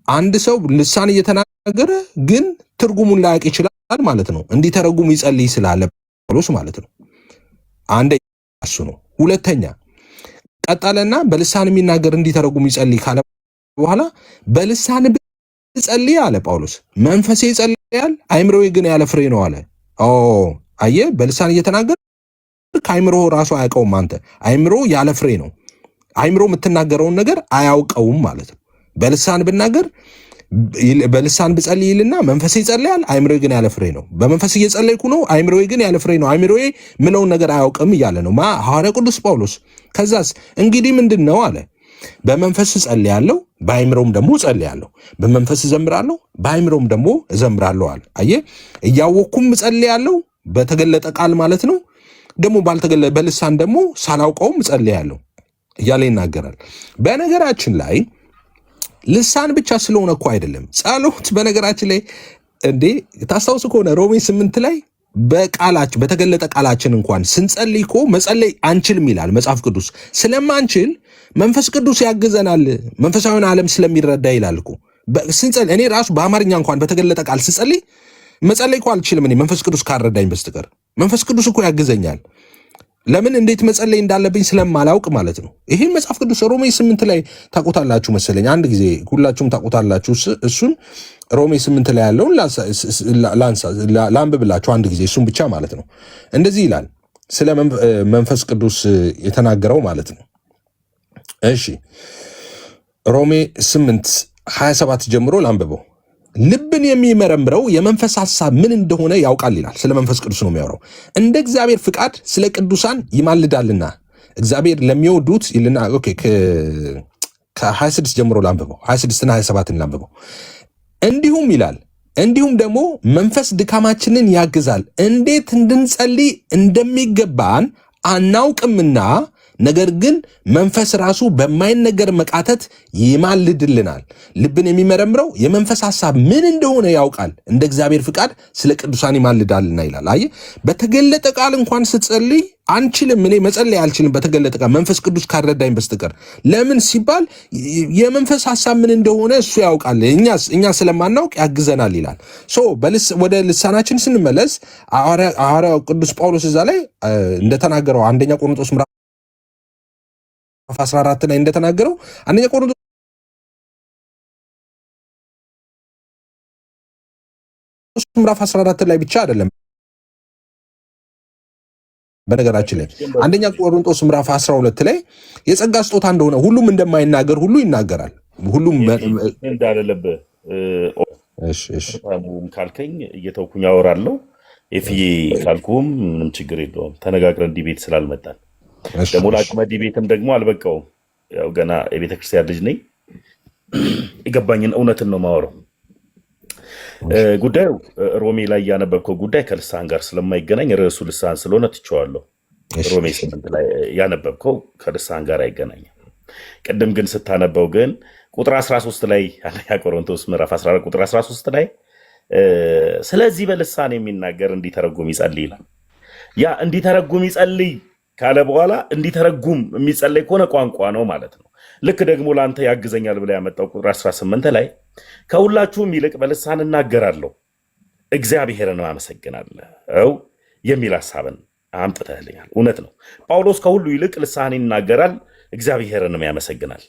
አንድ ሰው ልሳን እየተናገረ ግን ትርጉሙን ላያውቅ ይችላል ማለት ነው። እንዲተረጉም ይጸልይ ስላለ ጳውሎስ ማለት ነው። አንደኛ እሱ ነው። ሁለተኛ ቀጠለና በልሳን የሚናገር እንዲተረጉም ይጸልይ ካለ በኋላ በልሳን ብጸልይ አለ ጳውሎስ መንፈሴ ይጸልያል፣ አይምሮዬ ግን ያለ ፍሬ ነው አለ። አየ በልሳን እየተናገር ከአይምሮ ራሱ አያውቀውም። አንተ አይምሮ ያለ ፍሬ ነው። አይምሮ የምትናገረውን ነገር አያውቀውም ማለት ነው። በልሳን ብናገር በልሳን ብጸልይ ይልና መንፈሴ ይጸልያል፣ አይምሮዬ ግን ያለ ፍሬ ነው። በመንፈስ እየጸለይኩ ነው፣ አይምሮዬ ግን ያለ ፍሬ ነው። አይምሮዬ ምለውን ነገር አያውቅም እያለ ነው ሐዋርያ ቅዱስ ጳውሎስ። ከዛስ እንግዲህ ምንድን ነው አለ በመንፈስ እጸልያለሁ፣ በአይምሮም ደግሞ እጸልያለሁ። በመንፈስ እዘምራለሁ፣ በአይምሮም ደግሞ እዘምራለሁ አለ። አየህ እያወቅኩም እጸልያለሁ በተገለጠ ቃል ማለት ነው። ደግሞ ባልተገለጠ በልሳን ደግሞ ሳላውቀውም እጸልያለሁ እያለ ይናገራል። በነገራችን ላይ ልሳን ብቻ ስለሆነ እኮ አይደለም ጸሎት። በነገራችን ላይ እንዴ ታስታውሱ ከሆነ ሮሜ 8 ላይ በቃላችን በተገለጠ ቃላችን እንኳን ስንጸልይ እኮ መጸለይ አንችልም ይላል መጽሐፍ ቅዱስ። ስለማንችል መንፈስ ቅዱስ ያግዘናል፣ መንፈሳዊውን ዓለም ስለሚረዳ ይላል እኮ ስንጸልይ። እኔ ራሱ በአማርኛ እንኳን በተገለጠ ቃል ስጸልይ መጸለይ እኮ አልችልም እኔ መንፈስ ቅዱስ ካረዳኝ በስተቀር። መንፈስ ቅዱስ እኮ ያግዘኛል። ለምን እንዴት መጸለይ እንዳለብኝ ስለማላውቅ ማለት ነው። ይሄን መጽሐፍ ቅዱስ ሮሜ 8 ላይ ታውቁታላችሁ መሰለኝ። አንድ ጊዜ ሁላችሁም ታውቁታላችሁ። እሱን ሮሜ 8 ላይ ያለውን ላንብብላችሁ አንድ ጊዜ፣ እሱን ብቻ ማለት ነው። እንደዚህ ይላል ስለ መንፈስ ቅዱስ የተናገረው ማለት ነው። እሺ ሮሜ 8:27 ጀምሮ ላንብበው። ልብን የሚመረምረው የመንፈስ ሐሳብ ምን እንደሆነ ያውቃል ይላል። ስለ መንፈስ ቅዱስ ነው የሚያወራው። እንደ እግዚአብሔር ፍቃድ ስለ ቅዱሳን ይማልዳልና እግዚአብሔር ለሚወዱት ይልና። ኦኬ ከ26 ጀምሮ ላንብበው፣ 26 እና 27 ላንብበው። እንዲሁም ይላል እንዲሁም ደግሞ መንፈስ ድካማችንን ያግዛል፣ እንዴት እንድንጸልይ እንደሚገባን አናውቅምና ነገር ግን መንፈስ ራሱ በማይነገር መቃተት ይማልድልናል። ልብን የሚመረምረው የመንፈስ ሐሳብ ምን እንደሆነ ያውቃል፣ እንደ እግዚአብሔር ፍቃድ ስለ ቅዱሳን ይማልዳልና ይላል። አየህ በተገለጠ ቃል እንኳን ስትጸልይ አንችልም። እኔ መጸለይ አልችልም በተገለጠ ቃል መንፈስ ቅዱስ ካረዳኝ በስተቀር። ለምን ሲባል የመንፈስ ሐሳብ ምን እንደሆነ እሱ ያውቃል፣ እኛ ስለማናውቅ ያግዘናል ይላል። ወደ ልሳናችን ስንመለስ ሐዋርያው ቅዱስ ጳውሎስ እዛ ላይ እንደተናገረው አንደኛ ቆሮንቶስ 14 ላይ እንደተናገረው አንደኛ ቆሮንቶስ ምዕራፍ 14 ላይ ብቻ አይደለም። በነገራችን ላይ አንደኛ ቆሮንቶስ ምዕራፍ 12 ላይ የጸጋ ስጦታ እንደሆነ ሁሉም እንደማይናገር ሁሉ ይናገራል። ሁሉም እንዳለለበ እሺ ካልከኝ እየተውኩኝ አወራለሁ። ኤፍዬ ካልኩም ምንም ችግር የለውም። ተነጋግረን ዲቤት ስላልመጣን ደግሞ ለአቅመ ዲቤትም ደግሞ አልበቃውም። ያው ገና የቤተ ክርስቲያን ልጅ ነኝ። የገባኝን እውነትን ነው ማወራው። ጉዳዩ ሮሜ ላይ ያነበብከው ጉዳይ ከልሳን ጋር ስለማይገናኝ ርዕሱ ልሳን ስለሆነ ትቼዋለሁ። ሮሜ 8 ላይ ያነበብከው ከልሳን ጋር አይገናኝም። ቅድም ግን ስታነበው ግን ቁጥር 13 ላይ አንደኛ ቆሮንቶስ ምዕራፍ 14 ቁጥር 13 ላይ ስለዚህ በልሳን የሚናገር እንዲተረጉም ይጸልይ ይላል። ያ እንዲተረጉም ይጸልይ ካለ በኋላ እንዲተረጉም የሚጸለይ ከሆነ ቋንቋ ነው ማለት ነው። ልክ ደግሞ ለአንተ ያግዘኛል ብላ ያመጣው ቁጥር 18 ላይ ከሁላችሁም ይልቅ በልሳን እናገራለሁ እግዚአብሔርን አመሰግናለሁ የሚል ሐሳብን አምጥተህልኛል። እውነት ነው። ጳውሎስ ከሁሉ ይልቅ ልሳን ይናገራል እግዚአብሔርንም ያመሰግናል።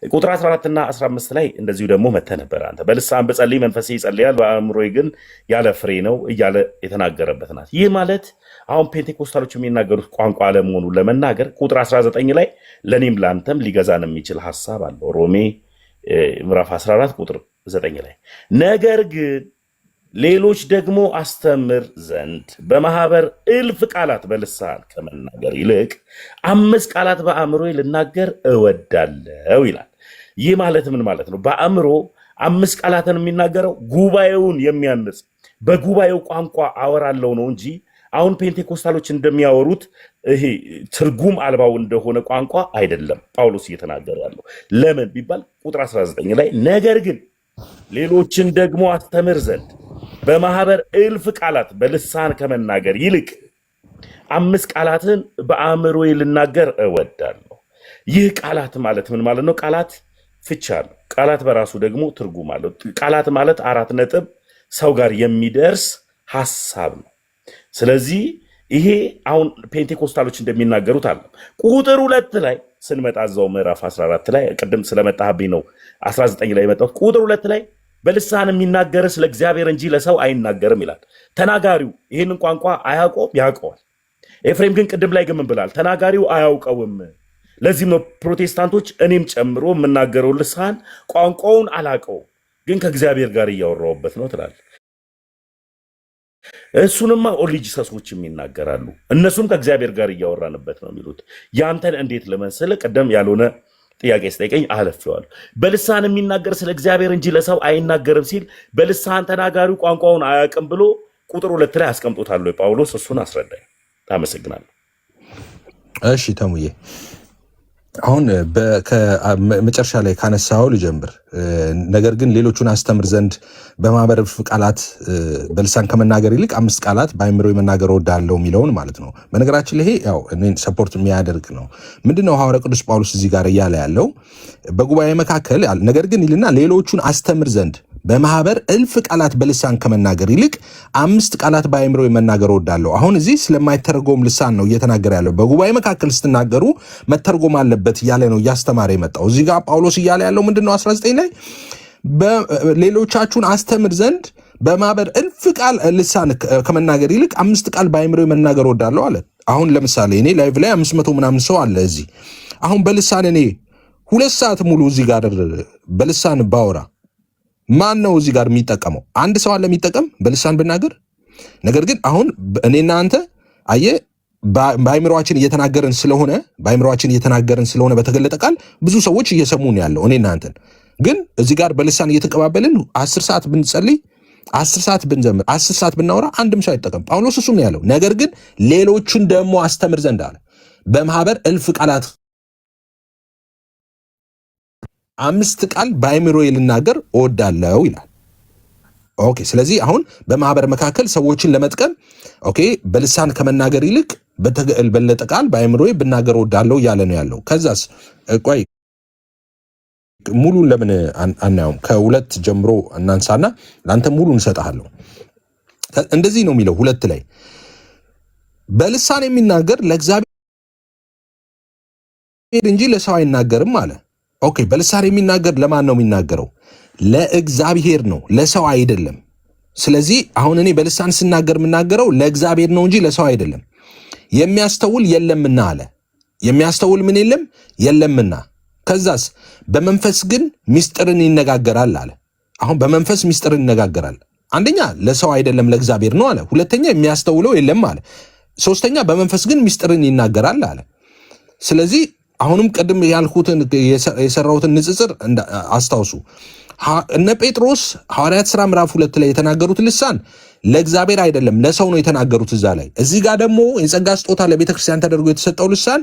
ቁጥር 14 እና 15 ላይ እንደዚሁ ደግሞ መተህ ነበር አንተ። በልሳን ብጸልይ መንፈሴ ይጸልያል፣ በአእምሮዬ ግን ያለ ፍሬ ነው እያለ የተናገረበት ናት። ይህ ማለት አሁን ፔንቴኮስታሎች የሚናገሩት ቋንቋ አለመሆኑን ለመናገር ቁጥር 19 ላይ ለእኔም ለአንተም ሊገዛን የሚችል ሐሳብ አለው። ሮሜ ምዕራፍ 14 ቁጥር 9 ላይ ነገር ግን ሌሎች ደግሞ አስተምር ዘንድ በማህበር እልፍ ቃላት በልሳን ከመናገር ይልቅ 5 ቃላት በአእምሮዬ ልናገር እወዳለሁ ይላል። ይህ ማለት ምን ማለት ነው? በአእምሮ 5 ቃላትን የሚናገረው ጉባኤውን የሚያንጽ በጉባኤው ቋንቋ አወራለሁ ነው እንጂ አሁን ፔንቴኮስታሎች እንደሚያወሩት ይሄ ትርጉም አልባው እንደሆነ ቋንቋ አይደለም ጳውሎስ እየተናገረ ያለው። ለምን ቢባል ቁጥር 19 ላይ ነገር ግን ሌሎችን ደግሞ አስተምር ዘንድ በማህበር እልፍ ቃላት በልሳን ከመናገር ይልቅ 5 ቃላትን በአእምሮዬ ልናገር እወዳለሁ። ይህ ቃላት ማለት ምን ማለት ነው? ቃላት ፍቻ ነው። ቃላት በራሱ ደግሞ ትርጉም አለው። ቃላት ማለት 4 ነጥብ ሰው ጋር የሚደርስ ሐሳብ ነው። ስለዚህ ይሄ አሁን ፔንቴኮስታሎች እንደሚናገሩት አለ። ቁጥር 2 ላይ ስንመጣ እዛው ምዕራፍ 14 ላይ ቅድም ስለመጣህብኝ ነው 19 ላይ የመጣሁት። ቁጥር 2 ላይ በልሳን የሚናገር ስለ እግዚአብሔር እንጂ ለሰው አይናገርም ይላል። ተናጋሪው ይህንን ቋንቋ አያውቀውም፣ ያውቀዋል። ኤፍሬም ግን ቅድም ላይ ግን ምን ብላል? ተናጋሪው አያውቀውም። ለዚህም ነው ፕሮቴስታንቶች እኔም ጨምሮ የምናገረው ልሳን ቋንቋውን አላውቀውም፣ ግን ከእግዚአብሔር ጋር እያወራሁበት ነው ትላል። እሱንማ ኦሪጂሰሶችም ይናገራሉ፣ እነሱም ከእግዚአብሔር ጋር እያወራንበት ነው የሚሉት። ያንተን እንዴት ልመስል? ቅደም ያልሆነ ጥያቄ ስጠይቀኝ አለፌዋለሁ። በልሳን የሚናገር ስለ እግዚአብሔር እንጂ ለሰው አይናገርም ሲል በልሳን ተናጋሪው ቋንቋውን አያውቅም ብሎ ቁጥር 2 ላይ አስቀምጦታል ጳውሎስ። እሱን አስረዳኝ። አመሰግናለሁ። እሺ ተሙዬ፣ አሁን መጨረሻ ላይ ካነሳው ልጀምር። ነገር ግን ሌሎቹን አስተምር ዘንድ በማህበር ቃላት በልሳን ከመናገር ይልቅ 5 ቃላት በአእምሮ መናገር እወዳለሁ የሚለውን ማለት ነው። በነገራችን ላይ ይሄ ያው እኔን ሰፖርት የሚያደርግ ነው። ምንድነው ሐዋርያ ቅዱስ ጳውሎስ እዚህ ጋር እያለ ያለው? በጉባኤ መካከል ነገር ግን ይልና ሌሎቹን አስተምር ዘንድ በማህበር እልፍ ቃላት በልሳን ከመናገር ይልቅ 5 ቃላት በአእምሮ መናገር እወዳለሁ። አሁን እዚህ ስለማይተረጎም ልሳን ነው እየተናገረ ያለው። በጉባኤ መካከል ስትናገሩ መተርጎም አለበት እያለ ነው እያስተማረ የመጣው። እዚህ ጋር ጳውሎስ እያለ ያለው ምንድነው? 19 ላይ ሌሎቻችሁን አስተምር ዘንድ በማህበር እልፍ ቃል ልሳን ከመናገር ይልቅ 5 ቃል በአእምሮ መናገር እወዳለሁ አለ። አሁን ለምሳሌ እኔ ላይቭ ላይ 500 ምናምን ሰው አለ እዚህ። አሁን በልሳን እኔ 2 ሰዓት ሙሉ እዚህ ጋር በልሳን ባወራ ማን ነው እዚህ ጋር የሚጠቀመው? አንድ ሰው አለ የሚጠቀም በልሳን ብናገር። ነገር ግን አሁን እኔና አንተ አየህ በአእምሮአችን እየተናገርን ስለሆነ በተገለጠ ቃል ብዙ ሰዎች እየሰሙን ያለው እኔና አንተን። ግን እዚህ ጋር በልሳን እየተቀባበልን 10 ሰዓት ብንጸልይ 10 ሰዓት ብንዘምር 10 ሰዓት ብናወራ አንድም ሰው አይጠቀም። ጳውሎስ እሱም ነው ያለው። ነገር ግን ሌሎቹን ደግሞ አስተምር ዘንድ አለ በማህበር እልፍ ቃላት 5 ቃል በአእምሮ ልናገር እወዳለሁ ይላል። ኦኬ። ስለዚህ አሁን በማህበር መካከል ሰዎችን ለመጥቀም ኦኬ በልሳን ከመናገር ይልቅ በተበለጠ ቃል በአእምሮ ብናገር እወዳለሁ እያለ ነው ያለው። ከዛስ ቆይ ሙሉን ለምን አናየውም? ከ2 ጀምሮ እናንሳና ለአንተ ሙሉን እሰጥሃለሁ። እንደዚህ ነው የሚለው 2 ላይ በልሳን የሚናገር ለእግዚአብሔር እንጂ ለሰው አይናገርም አለ። ኦኬ። በልሳን የሚናገር ለማን ነው የሚናገረው? ለእግዚአብሔር ነው፣ ለሰው አይደለም። ስለዚህ አሁን እኔ በልሳን ስናገር የምናገረው ለእግዚአብሔር ነው እንጂ ለሰው አይደለም። የሚያስተውል የለምና አለ። የሚያስተውል ምን የለምና። ከዛስ በመንፈስ ግን ምስጢርን ይነጋገራል አለ። አሁን በመንፈስ ምስጢርን ይነጋገራል። አንደኛ ለሰው አይደለም ለእግዚአብሔር ነው አለ። ሁለተኛ የሚያስተውለው የለም አለ። ሶስተኛ በመንፈስ ግን ምስጢርን ይናገራል አለ። ስለዚህ አሁንም ቅድም ያልኩትን የሰራሁትን ንጽጽር አስታውሱ። እነ ጴጥሮስ ሐዋርያት ሥራ ምዕራፍ 2 ላይ የተናገሩት ልሳን ለእግዚአብሔር አይደለም ለሰው ነው የተናገሩት እዛ ላይ። እዚህ ጋር ደግሞ የጸጋ ስጦታ ለቤተ ክርስቲያን ተደርጎ የተሰጠው ልሳን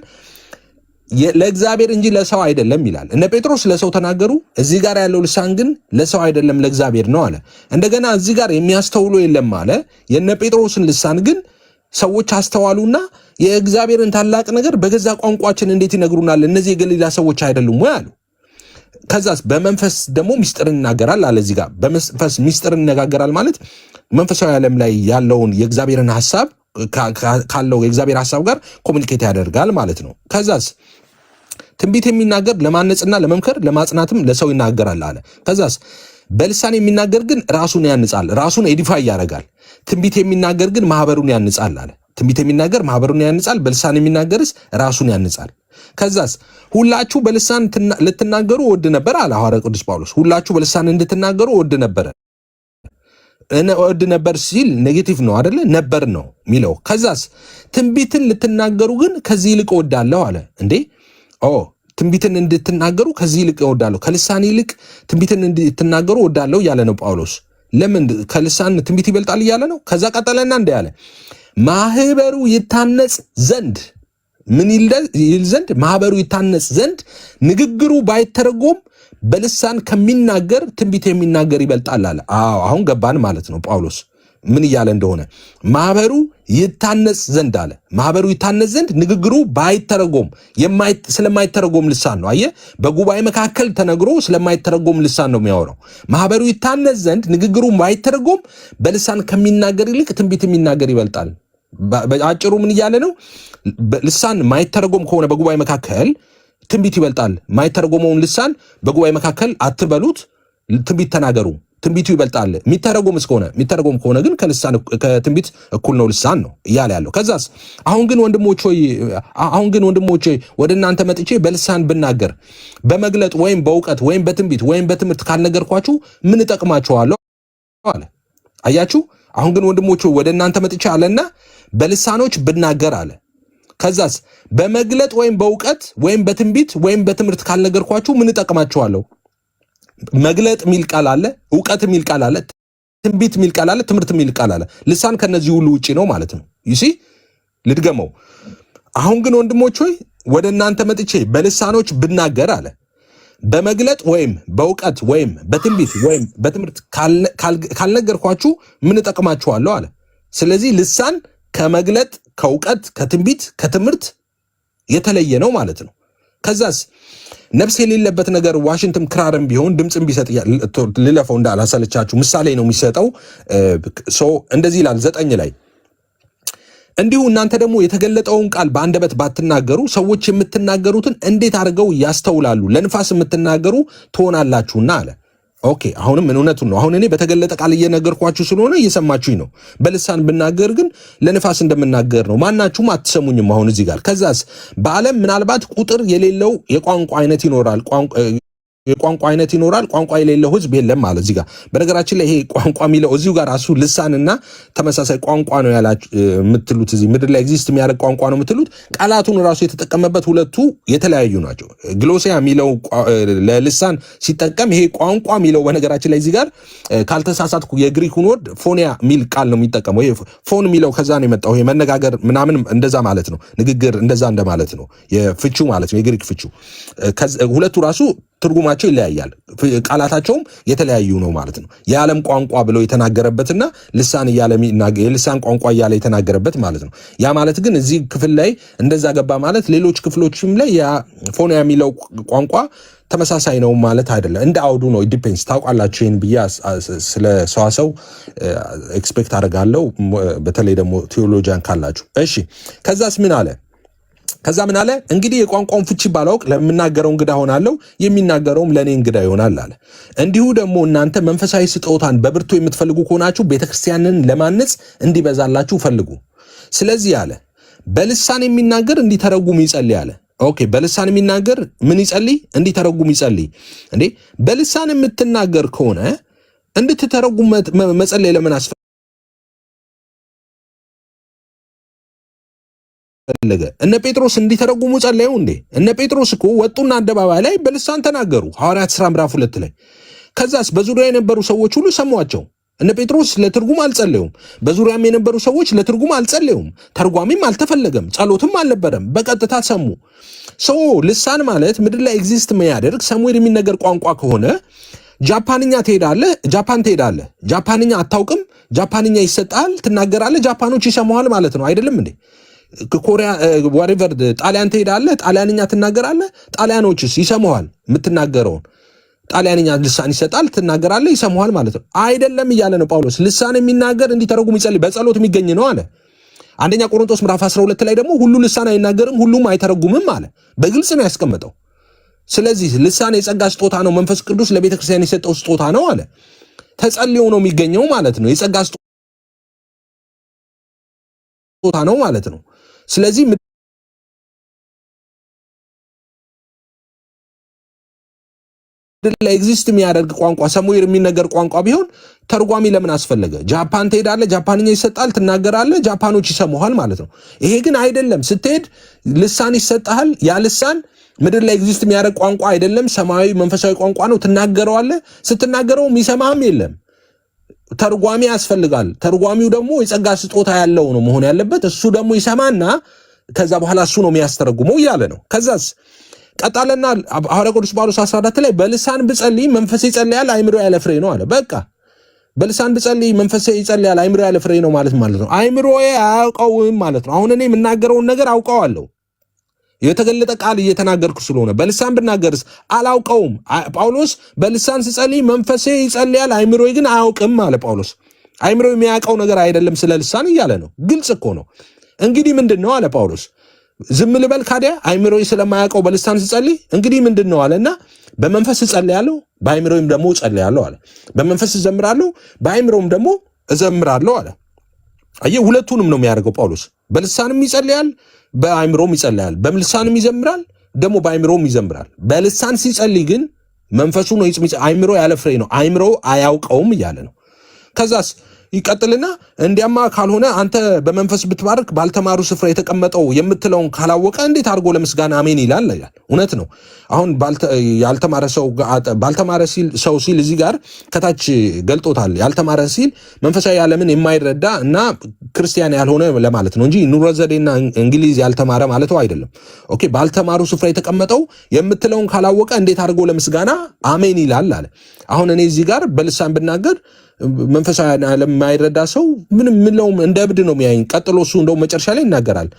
ለእግዚአብሔር እንጂ ለሰው አይደለም ይላል። እነ ጴጥሮስ ለሰው ተናገሩ፣ እዚህ ጋር ያለው ልሳን ግን ለሰው አይደለም ለእግዚአብሔር ነው አለ። እንደገና እዚህ ጋር የሚያስተውሉ የለም አለ። የእነ ጴጥሮስን ልሳን ግን ሰዎች አስተዋሉና የእግዚአብሔርን ታላቅ ነገር በገዛ ቋንቋችን እንዴት ይነግሩናል? እነዚህ የገሊላ ሰዎች አይደሉም ወይ አሉ። ከዛስ በመንፈስ ደግሞ ምስጢርን ይናገራል አለ። እዚህ ጋር በመንፈስ ምስጢርን ይነጋገራል ማለት መንፈሳዊ ዓለም ላይ ያለውን የእግዚአብሔርን ሐሳብ ካለው የእግዚአብሔር ሐሳብ ጋር ኮሚኒኬት ያደርጋል ማለት ነው። ከዛስ ትንቢት የሚናገር ለማነጽና ለመምከር ለማጽናትም ለሰው ይናገራል አለ። ከዛስ በልሳን የሚናገር ግን ራሱን ያንጻል፣ ራሱን ኤዲፋይ ያደርጋል። ትንቢት የሚናገር ግን ማህበሩን ያንጻል አለ። ትንቢት የሚናገር ማህበሩን ያንጻል፣ በልሳን የሚናገርስ ራሱን ያንጻል። ከዛስ ሁላችሁ በልሳን ልትናገሩ እወድ ነበር አለ ሐዋርያ ቅዱስ ጳውሎስ። ሁላችሁ በልሳን እንድትናገሩ እወድ ነበር ሲል ኔጌቲቭ ነው አይደለ? ነበር ነው የሚለው። ከዛስ ትንቢትን ልትናገሩ ግን ከዚህ ይልቅ እወዳለሁ አለ። እንዴ ትንቢትን እንድትናገሩ ከዚህ ይልቅ እወዳለሁ፣ ከልሳን ይልቅ ትንቢትን እንድትናገሩ እወዳለሁ እያለ ነው ጳውሎስ። ለምን ከልሳን ትንቢት ይበልጣል እያለ ነው። ከዛ ቀጠለና እንደ ያለ ማህበሩ ይታነጽ ዘንድ ምን ይል ዘንድ ማህበሩ ይታነጽ ዘንድ ንግግሩ ባይተረጎም በልሳን ከሚናገር ትንቢት የሚናገር ይበልጣል አለ። አሁን ገባን ማለት ነው። ጳውሎስ ምን እያለ እንደሆነ ማህበሩ ይታነጽ ዘንድ አለ። ማህበሩ ይታነጽ ዘንድ ንግግሩ ባይተረጎም ስለማይተረጎም ልሳን ነው። አየህ፣ በጉባኤ መካከል ተነግሮ ስለማይተረጎም ልሳን ነው የሚያወራው። ማህበሩ ይታነጽ ዘንድ ንግግሩ ባይተረጎም በልሳን ከሚናገር ይልቅ ትንቢት የሚናገር ይበልጣል። በአጭሩ ምን እያለ ነው? ልሳን ማይተረጎም ከሆነ በጉባኤ መካከል ትንቢት ይበልጣል። ማይተረጎመውን ልሳን በጉባኤ መካከል አትበሉት፣ ትንቢት ተናገሩ፣ ትንቢቱ ይበልጣል። የሚተረጎም ከሆነ ግን ከትንቢት እኩል ነው ልሳን ነው እያለ ያለው። ከዛስ አሁን ግን ወንድሞች ሆይ ወደ እናንተ መጥቼ በልሳን ብናገር በመግለጥ ወይም በእውቀት ወይም በትንቢት ወይም በትምህርት ካልነገርኳችሁ ምን እጠቅማችኋለሁ አለ። አያችሁ፣ አሁን ግን ወንድሞች ሆይ ወደ እናንተ መጥቼ አለና በልሳኖች ብናገር አለ። ከዛስ በመግለጥ ወይም በእውቀት ወይም በትንቢት ወይም በትምህርት ካልነገርኳችሁ ምን እጠቅማችኋለሁ? መግለጥ የሚል ቃል አለ፣ እውቀት የሚል ቃል አለ፣ ትንቢት የሚል ቃል አለ፣ ትምህርት የሚል ቃል አለ። ልሳን ከነዚህ ሁሉ ውጪ ነው ማለት ነው። ይሲ ልድገመው። አሁን ግን ወንድሞች ሆይ ወደ እናንተ መጥቼ በልሳኖች ብናገር አለ በመግለጥ ወይም በእውቀት ወይም በትንቢት ወይም በትምህርት ካልነገርኳችሁ ምን እጠቅማችኋለሁ አለ። ስለዚህ ልሳን ከመግለጥ ከእውቀት ከትንቢት ከትምህርት የተለየ ነው ማለት ነው። ከዛስ ነፍስ የሌለበት ነገር ዋሽንትም ክራርም ቢሆን ድምፅም ቢሰጥ ልለፈው እንዳላሰለቻችሁ ምሳሌ ነው የሚሰጠው። እንደዚህ ይላል 9 ላይ እንዲሁ እናንተ ደግሞ የተገለጠውን ቃል በአንደበት ባትናገሩ ሰዎች የምትናገሩትን እንዴት አድርገው ያስተውላሉ? ለንፋስ የምትናገሩ ትሆናላችሁና አለ። ኦኬ፣ አሁንም እውነቱን ነው። አሁን እኔ በተገለጠ ቃል እየነገርኳችሁ ስለሆነ እየሰማችሁኝ ነው። በልሳን ብናገር ግን ለንፋስ እንደምናገር ነው። ማናችሁም አትሰሙኝም። አሁን እዚህ ጋር ከዛስ በዓለም ምናልባት ቁጥር የሌለው የቋንቋ አይነት ይኖራል። ቋንቋ የሌለው ህዝብ የለም ማለት እዚህ ጋር። በነገራችን ላይ ይሄ ቋንቋ የሚለው እዚሁ ጋር ራሱ ልሳንና ተመሳሳይ ቋንቋ ነው ያላችሁ የምትሉት፣ እዚህ ምድር ላይ ኤግዚስት የሚያደርግ ቋንቋ ነው የምትሉት። ቃላቱን ራሱ የተጠቀመበት ሁለቱ የተለያዩ ናቸው። ግሎሲያ የሚለው ለልሳን ሲጠቀም ይሄ ቋንቋ የሚለው በነገራችን ላይ እዚህ ጋር ካልተሳሳትኩ የግሪኩን ወርድ ፎኒያ የሚል ቃል ነው የሚጠቀመው። ይሄ ፎን የሚለው ከዛ ነው የመጣው። ይሄ መነጋገር ምናምን እንደዛ ማለት ነው። ንግግር እንደዛ እንደማለት ነው። የፍቹ ማለት ነው፣ የግሪክ ፍቹ። ሁለቱ ራሱ ትርጉማቸው ይለያያል፣ ቃላታቸውም የተለያዩ ነው ማለት ነው። የዓለም ቋንቋ ብለው የተናገረበትና ልሳን እያለ የልሳን ቋንቋ እያለ የተናገረበት ማለት ነው። ያ ማለት ግን እዚህ ክፍል ላይ እንደዛ ገባ ማለት ሌሎች ክፍሎችም ላይ ፎኒያ የሚለው ቋንቋ ተመሳሳይ ነው ማለት አይደለም። እንደ አውዱ ነው፣ ዲፔንስ። ታውቃላችሁ ይህን ብዬ ስለ ሰዋሰው ኤክስፔክት አደርጋለሁ፣ በተለይ ደግሞ ቴዎሎጂያን ካላችሁ። እሺ፣ ከዛስ ምን አለ? ከዛ ምን አለ? እንግዲህ የቋንቋውን ፍቺ ባላውቅ ለምናገረው እንግዳ ሆናለሁ፣ የሚናገረውም ለእኔ እንግዳ ይሆናል አለ። እንዲሁ ደግሞ እናንተ መንፈሳዊ ስጦታን በብርቱ የምትፈልጉ ከሆናችሁ ቤተክርስቲያንን ለማነጽ እንዲበዛላችሁ ፈልጉ። ስለዚህ አለ በልሳን የሚናገር እንዲተረጉም ይጸልይ አለ። ኦኬ፣ በልሳን የሚናገር ምን ይጸልይ? እንዲተረጉም ይጸልይ። እንዴ በልሳን የምትናገር ከሆነ እንድትተረጉም መጸለይ ለምን አስፈለገ? እነ ጴጥሮስ እንዲተረጉሙ ጸለዩ እንዴ? እነ ጴጥሮስ እኮ ወጡና አደባባይ ላይ በልሳን ተናገሩ፣ ሐዋርያት ሥራ ምዕራፍ 2 ላይ። ከዛስ በዙሪያ የነበሩ ሰዎች ሁሉ ሰሟቸው። እነ ጴጥሮስ ለትርጉም አልጸለዩም። በዙሪያም የነበሩ ሰዎች ለትርጉም አልጸለዩም። ተርጓሚም አልተፈለገም፣ ጸሎትም አልነበረም። በቀጥታ ሰሙ። ልሳን ማለት ምድር ላይ ኤግዚስት የሚያደርግ ሰሙዌር የሚነገር ቋንቋ ከሆነ ጃፓንኛ ትሄዳለህ፣ ጃፓን ትሄዳለህ፣ ጃፓንኛ አታውቅም፣ ጃፓንኛ ይሰጣል፣ ትናገራለህ፣ ጃፓኖች ይሰማዋል ማለት ነው። አይደለም እንዴ? ኮሪያ ዋሬቨር ጣሊያን ትሄዳለህ፣ ጣሊያንኛ ትናገራለህ፣ ጣሊያኖችስ ይሰማዋል። የምትናገረውን ጣሊያንኛ ልሳን ይሰጣል፣ ትናገራለህ፣ ይሰማዋል ማለት ነው። አይደለም እያለ ነው ጳውሎስ። ልሳን የሚናገር እንዲተረጉም ይጸልይ፣ በጸሎት የሚገኝ ነው አለ። አንደኛ ቆሮንቶስ ምዕራፍ 12 ላይ ደግሞ ሁሉ ልሳን አይናገርም፣ ሁሉም አይተረጉምም አለ። በግልጽ ነው ያስቀመጠው። ስለዚህ ልሳን የጸጋ ስጦታ ነው፣ መንፈስ ቅዱስ ለቤተክርስቲያን የሰጠው ስጦታ ነው አለ። ተጸልዮ ነው የሚገኘው ማለት ነው። የጸጋ ስጦታ ነው ማለት ነው። ስለዚህ ምድር ላይ ኤግዚስት የሚያደርግ ቋንቋ ሰሙዌር የሚነገር ቋንቋ ቢሆን ተርጓሚ ለምን አስፈለገ? ጃፓን ትሄዳለህ፣ ጃፓንኛ ይሰጣል፣ ትናገራለህ፣ ጃፓኖች ይሰሙሃል ማለት ነው። ይሄ ግን አይደለም። ስትሄድ ልሳን ይሰጣል። ያ ልሳን ምድር ላይ ኤግዚስት የሚያደርግ ቋንቋ አይደለም፣ ሰማያዊ መንፈሳዊ ቋንቋ ነው። ትናገረዋለህ። ስትናገረው የሚሰማህም የለም። ተርጓሚ ያስፈልጋል። ተርጓሚው ደግሞ የጸጋ ስጦታ ያለው ነው መሆን ያለበት። እሱ ደግሞ ይሰማና ከዛ በኋላ እሱ ነው የሚያስተረጉመው እያለ ነው። ከዛስ ቀጣለና ሐዋርያው ቅዱስ ጳውሎስ 14 ላይ በልሳን ብጸልይ መንፈስ ይጸልያል፣ አይምሮ ያለ ፍሬ ነው አለ። በቃ በልሳን ብጸልይ መንፈሴ ይጸልያል፣ አይምሮ ያለ ፍሬ ነው ማለት ነው። አይምሮዬ አያውቀውም ማለት ነው። አሁን እኔ የምናገረውን ነገር አውቀዋለሁ፣ የተገለጠ ቃል እየተናገርኩ ስለሆነ። በልሳን ብናገርስ አላውቀውም። ጳውሎስ በልሳን ስጸልይ መንፈሴ ይጸልያል፣ አይምሮዬ ግን አያውቅም አለ ጳውሎስ። አይምሮ የሚያውቀው ነገር አይደለም ስለ ልሳን እያለ ነው። ግልጽ እኮ ነው። እንግዲህ ምንድን ነው አለ ጳውሎስ። ዝም ልበል ካዲያ አይምሮዬ ስለማያውቀው በልሳን ስጸልይ እንግዲህ ምንድን ነው አለና በመንፈስ እጸልያለሁ በአይምሮዬም ደግሞ እጸልያለሁ አለ። በመንፈስ እዘምራለሁ በአይምሮም ደግሞ እዘምራለሁ አለ። አየህ፣ ሁለቱንም ነው የሚያደርገው ጳውሎስ። በልሳንም ይጸልያል በአይምሮም ይጸልያል። በልሳንም ይዘምራል ደግሞ በአይምሮም ይዘምራል። በልሳን ሲጸልይ ግን መንፈሱ ነው አይምሮ ያለ ፍሬ ነው፣ አይምሮ አያውቀውም እያለ ነው። ከዛስ ይቀጥልና እንዲያማ ካልሆነ አንተ በመንፈስ ብትባርክ ባልተማሩ ስፍራ የተቀመጠው የምትለውን ካላወቀ እንዴት አድርጎ ለምስጋና አሜን ይላል? እውነት ነው። አሁን ባልተማረ ሰው ሲል እዚህ ጋር ከታች ገልጦታል። ያልተማረ ሲል መንፈሳዊ ዓለምን የማይረዳ እና ክርስቲያን ያልሆነ ለማለት ነው እንጂ ኑሮ ዘዴና እንግሊዝ ያልተማረ ማለቱ አይደለም። ኦኬ፣ ባልተማሩ ስፍራ የተቀመጠው የምትለውን ካላወቀ እንዴት አድርጎ ለምስጋና አሜን ይላል አለ። አሁን እኔ እዚህ ጋር በልሳን ብናገር መንፈሳዊ ዓለም የማይረዳ ሰው ምንም ምለውም እንደ እብድ ነው የሚያየኝ። ቀጥሎ እሱ እንደው መጨረሻ ላይ ይናገራል።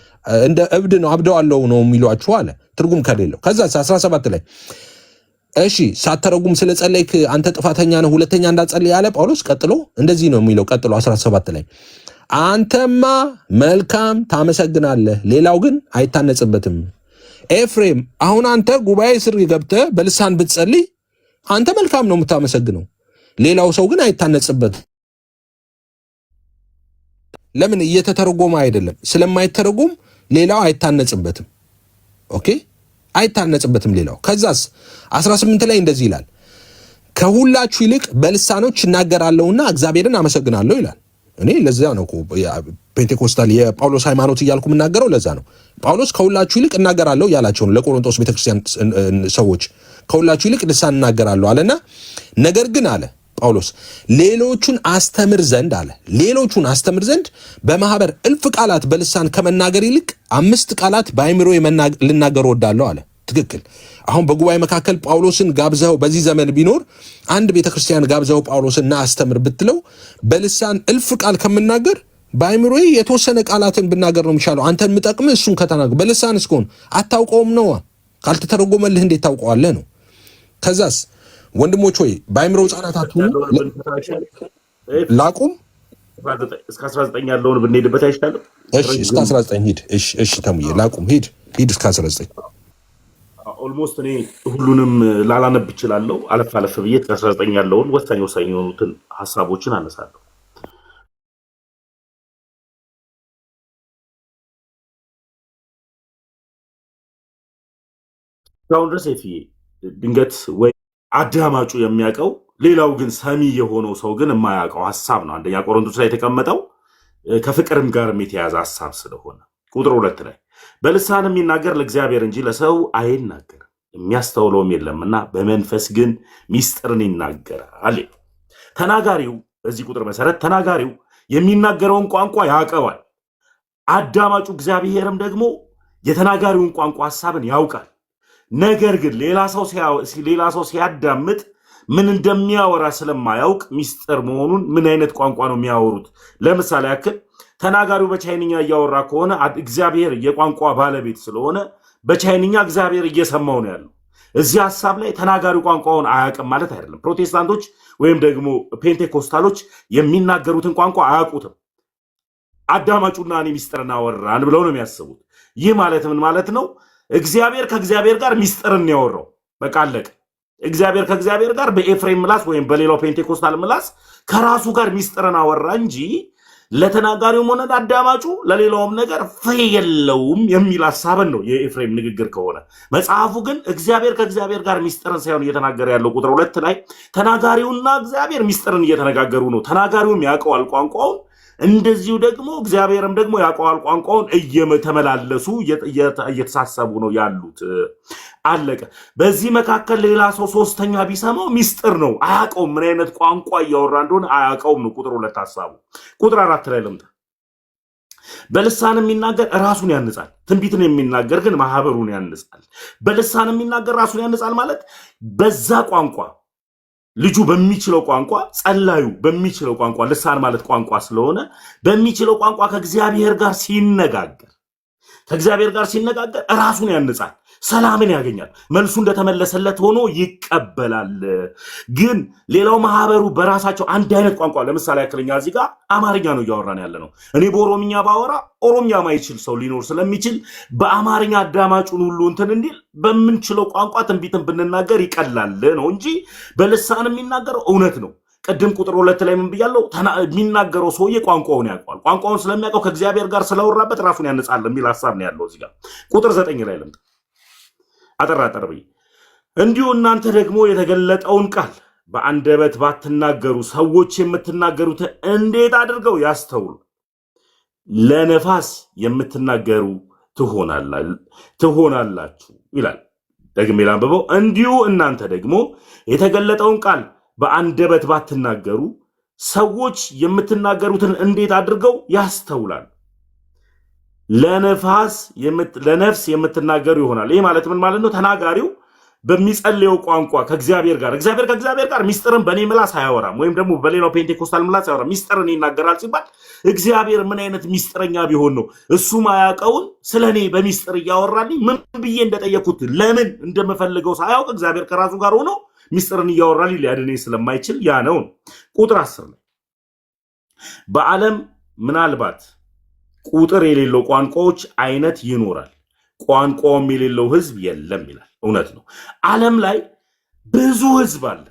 እንደ እብድ ነው አብደዋለሁ ነው የሚሏችሁ አለ፣ ትርጉም ከሌለው። ከዛ 17 ላይ እሺ ሳተረጉም ስለጸለይክ አንተ ጥፋተኛ ነህ፣ ሁለተኛ እንዳትጸልይ ያለ ጳውሎስ ቀጥሎ እንደዚህ ነው የሚለው። ቀጥሎ 17 ላይ አንተማ መልካም ታመሰግናለህ፣ ሌላው ግን አይታነጽበትም። ኤፍሬም አሁን አንተ ጉባኤ ስር ገብተህ በልሳን ብትጸልይ አንተ መልካም ነው የምታመሰግነው፣ ሌላው ሰው ግን አይታነጽበት። ለምን? እየተተረጎመ አይደለም። ስለማይተረጎም ሌላው አይታነጽበትም። ኦኬ፣ አይታነጽበትም ሌላው። ከዛስ 18 ላይ እንደዚህ ይላል፣ ከሁላችሁ ይልቅ በልሳኖች እናገራለሁና እግዚአብሔርን አመሰግናለሁ ይላል። እኔ ለዛ ነው ፔንቴኮስታል የጳውሎስ ሃይማኖት እያልኩ የምናገረው ለዛ ነው። ጳውሎስ ከሁላችሁ ይልቅ እናገራለሁ ያላቸው ነው ለቆሮንቶስ ቤተክርስቲያን ሰዎች። ከሁላችሁ ይልቅ ልሳን እናገራለሁ አለና ነገር ግን አለ ጳውሎስ ሌሎቹን አስተምር ዘንድ በማህበር እልፍ ቃላት በልሳን ከመናገር ይልቅ 5 ቃላት በአይምሮ ልናገር ወዳለሁ አለ። ትክክል። አሁን በጉባኤ መካከል ጳውሎስን ጋብዘው በዚህ ዘመን ቢኖር አንድ ቤተክርስቲያን ጋብዘው ጳውሎስና አስተምር ብትለው በልሳን እልፍ ቃል ከምናገር በአይምሮ የተወሰነ ቃላትን ብናገር ነው የሚሻለው። አንተን የምጠቅምህ እሱን ከተናገር። በልሳን እስከሆነ አታውቀውም ነው፣ ካልተተረጎመልህ እንዴት ታውቀዋለህ ነው። ከዛስ ወንድሞች ሆይ በአይምሮ ሕፃናት አትሁኑ። ላቁም እስከ 19 ያለውን ብንሄድበት አይሻልም? እሺ እስከ 19 ሂድ። እሺ ተሙዬ ላቁም፣ ሂድ እስከ 19። ኦልሞስት እኔ ሁሉንም ላላነብ እችላለሁ። አለፍ ብዬ እስከ 19 ያለውን ወሳኝ የሆኑትን ሀሳቦችን አነሳለሁ። እስካሁን ድረስ ድንገት ወይ አዳማጩ የሚያውቀው ሌላው ግን ሰሚ የሆነው ሰው ግን የማያውቀው ሀሳብ ነው። አንደኛ ቆሮንቶስ ላይ የተቀመጠው ከፍቅርም ጋር የተያዘ ሀሳብ ስለሆነ ቁጥር 2 ላይ በልሳን የሚናገር ለእግዚአብሔር እንጂ ለሰው አይናገርም የሚያስተውለውም የለምና በመንፈስ ግን ሚስጥርን ይናገራል። ተናጋሪው በዚህ ቁጥር መሰረት ተናጋሪው የሚናገረውን ቋንቋ ያውቀዋል። አዳማጩ እግዚአብሔርም ደግሞ የተናጋሪውን ቋንቋ ሀሳብን ያውቃል። ነገር ግን ሌላ ሰው ሲያዳምጥ ምን እንደሚያወራ ስለማያውቅ ሚስጥር መሆኑን ምን አይነት ቋንቋ ነው የሚያወሩት? ለምሳሌ ያክል ተናጋሪው በቻይንኛ እያወራ ከሆነ እግዚአብሔር የቋንቋ ባለቤት ስለሆነ በቻይንኛ እግዚአብሔር እየሰማው ነው ያለው። እዚህ ሀሳብ ላይ ተናጋሪው ቋንቋውን አያውቅም ማለት አይደለም። ፕሮቴስታንቶች ወይም ደግሞ ፔንቴኮስታሎች የሚናገሩትን ቋንቋ አያውቁትም። አዳማጩና እኔ ሚስጥርን አወራን ብለው ነው የሚያስቡት። ይህ ማለት ምን ማለት ነው? እግዚአብሔር ከእግዚአብሔር ጋር ሚስጥርን ያወራው በቃ አለቀ። እግዚአብሔር ከእግዚአብሔር ጋር በኤፍሬም ምላስ ወይም በሌላው ፔንቴኮስታል ምላስ ከራሱ ጋር ሚስጥርን አወራ እንጂ ለተናጋሪውም ሆነ አዳማጩ ለሌላውም ነገር ፍሬ የለውም የሚል ሀሳብን ነው የኤፍሬም ንግግር ከሆነ። መጽሐፉ ግን እግዚአብሔር ከእግዚአብሔር ጋር ሚስጥርን ሳይሆን እየተናገረ ያለው ቁጥር 2 ላይ ተናጋሪውና እግዚአብሔር ሚስጥርን እየተነጋገሩ ነው። ተናጋሪውም ያውቀዋል ቋንቋውን፣ እንደዚሁ ደግሞ እግዚአብሔርም ደግሞ ያውቀዋል ቋንቋውን። እየተመላለሱ እየተሳሰቡ ነው ያሉት። አለቀ። በዚህ መካከል ሌላ ሰው ሶስተኛ ቢሰማው ሚስጥር ነው፣ አያውቀውም። ምን አይነት ቋንቋ እያወራ እንደሆነ አያውቀውም ነው ቁጥር 2 ሀሳቡ። ቁጥር 4 ላይ ልምጣ። በልሳን የሚናገር ራሱን ያንጻል፣ ትንቢትን የሚናገር ግን ማህበሩን ያንጻል። በልሳን የሚናገር ራሱን ያንጻል ማለት በዛ ቋንቋ ልጁ በሚችለው ቋንቋ ጸላዩ በሚችለው ቋንቋ ልሳን ማለት ቋንቋ ስለሆነ በሚችለው ቋንቋ ከእግዚአብሔር ጋር ሲነጋገር ራሱን ያንጻል፣ ሰላምን ያገኛል፣ መልሱ እንደተመለሰለት ሆኖ ይቀበላል። ግን ሌላው ማህበሩ በራሳቸው አንድ አይነት ቋንቋ ለምሳሌ ያክለኛ እዚህ ጋር አማርኛ ነው እያወራን ያለ ነው። እኔ በኦሮምኛ ባወራ ኦሮምኛ ማይችል ሰው ሊኖር ስለሚችል በአማርኛ አዳማጩን ሁሉ እንትን እንዲል በምንችለው ቋንቋ ትንቢትን ብንናገር ይቀላል ነው እንጂ በልሳን የሚናገረው እውነት ነው። ቅድም ቁጥር 2 ላይ ምን ብያለሁ? የሚናገረው ሰውዬ ቋንቋውን ያውቀዋል። ቋንቋውን ስለሚያውቀው ከእግዚአብሔር ጋር ስለወራበት ራሱን ያነጻል የሚል ሐሳብ ነው ያለው እዚህ ጋር። ቁጥር 9 ላይ ልምጣ አጠራጠር ብዬ እንዲሁ እናንተ ደግሞ የተገለጠውን ቃል በአንደበት ባትናገሩ ሰዎች የምትናገሩት እንዴት አድርገው ያስተውሉ? ለነፋስ የምትናገሩ ትሆናላችሁ ይላል። ደግሜ ላንብበው። እንዲሁ እናንተ ደግሞ የተገለጠውን ቃል በአንደበት ባትናገሩ ሰዎች የምትናገሩትን እንዴት አድርገው ያስተውላል? ለነፍስ የምትናገሩ ይሆናል። ይህ ማለት ምን ማለት ነው? ተናጋሪው በሚጸልየው ቋንቋ እግዚአብሔር ከእግዚአብሔር ጋር ሚስጥርን በእኔ ምላስ አያወራም፣ ወይም ደግሞ በሌላው ፔንቴኮስታል ምላስ አያወራም። ሚስጥርን ይናገራል ሲባል እግዚአብሔር ምን አይነት ሚስጥረኛ ቢሆን ነው እሱ ማያውቀውን ስለ እኔ በሚስጥር እያወራልኝ ምን ብዬ እንደጠየኩት ለምን እንደምፈልገው ሳያውቅ እግዚአብሔር ከራሱ ጋር ሆኖ ሚስጥርን እያወራልኝ ሊያድነኝ ስለማይችል ያ ነው። ቁጥር 10 ላይ በዓለም ምናልባት ቁጥር የሌለው ቋንቋዎች አይነት ይኖራል፣ ቋንቋውም የሌለው ህዝብ የለም ይላል። እውነት ነው። ዓለም ላይ ብዙ ህዝብ አለ።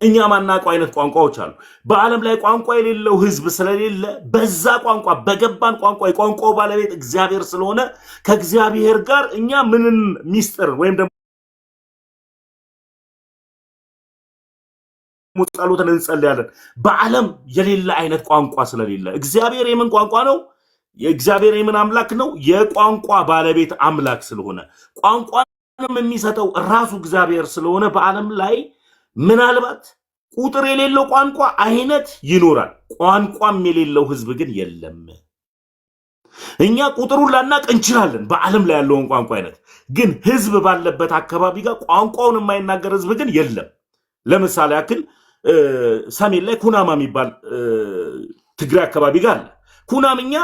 እኛ ማናውቀው አይነት ቋንቋዎች አሉ። በዓለም ላይ ቋንቋ የሌለው ህዝብ ስለሌለ በዛ ቋንቋ በገባን ቋንቋ የቋንቋው ባለቤት እግዚአብሔር ስለሆነ ከእግዚአብሔር ጋር እኛ ምንን ሚስጥር ወይም ደግሞ ጸሎትን እንጸልያለን። በዓለም የሌለ አይነት ቋንቋ ስለሌለ እግዚአብሔር የምን ቋንቋ ነው? የእግዚአብሔር የምን አምላክ ነው? የቋንቋ ባለቤት አምላክ ስለሆነ ቋንቋንም የሚሰጠው ራሱ እግዚአብሔር ስለሆነ በዓለም ላይ ምናልባት ቁጥር የሌለው ቋንቋ አይነት ይኖራል፣ ቋንቋም የሌለው ህዝብ ግን የለም። እኛ ቁጥሩን ላናቅ እንችላለን፣ በዓለም ላይ ያለውን ቋንቋ አይነት ግን ህዝብ ባለበት አካባቢ ጋር ቋንቋውን የማይናገር ህዝብ ግን የለም። ለምሳሌ ያክል ሰሜን ላይ ኩናማ የሚባል ትግራይ አካባቢ ጋር አለ። ኩናምኛ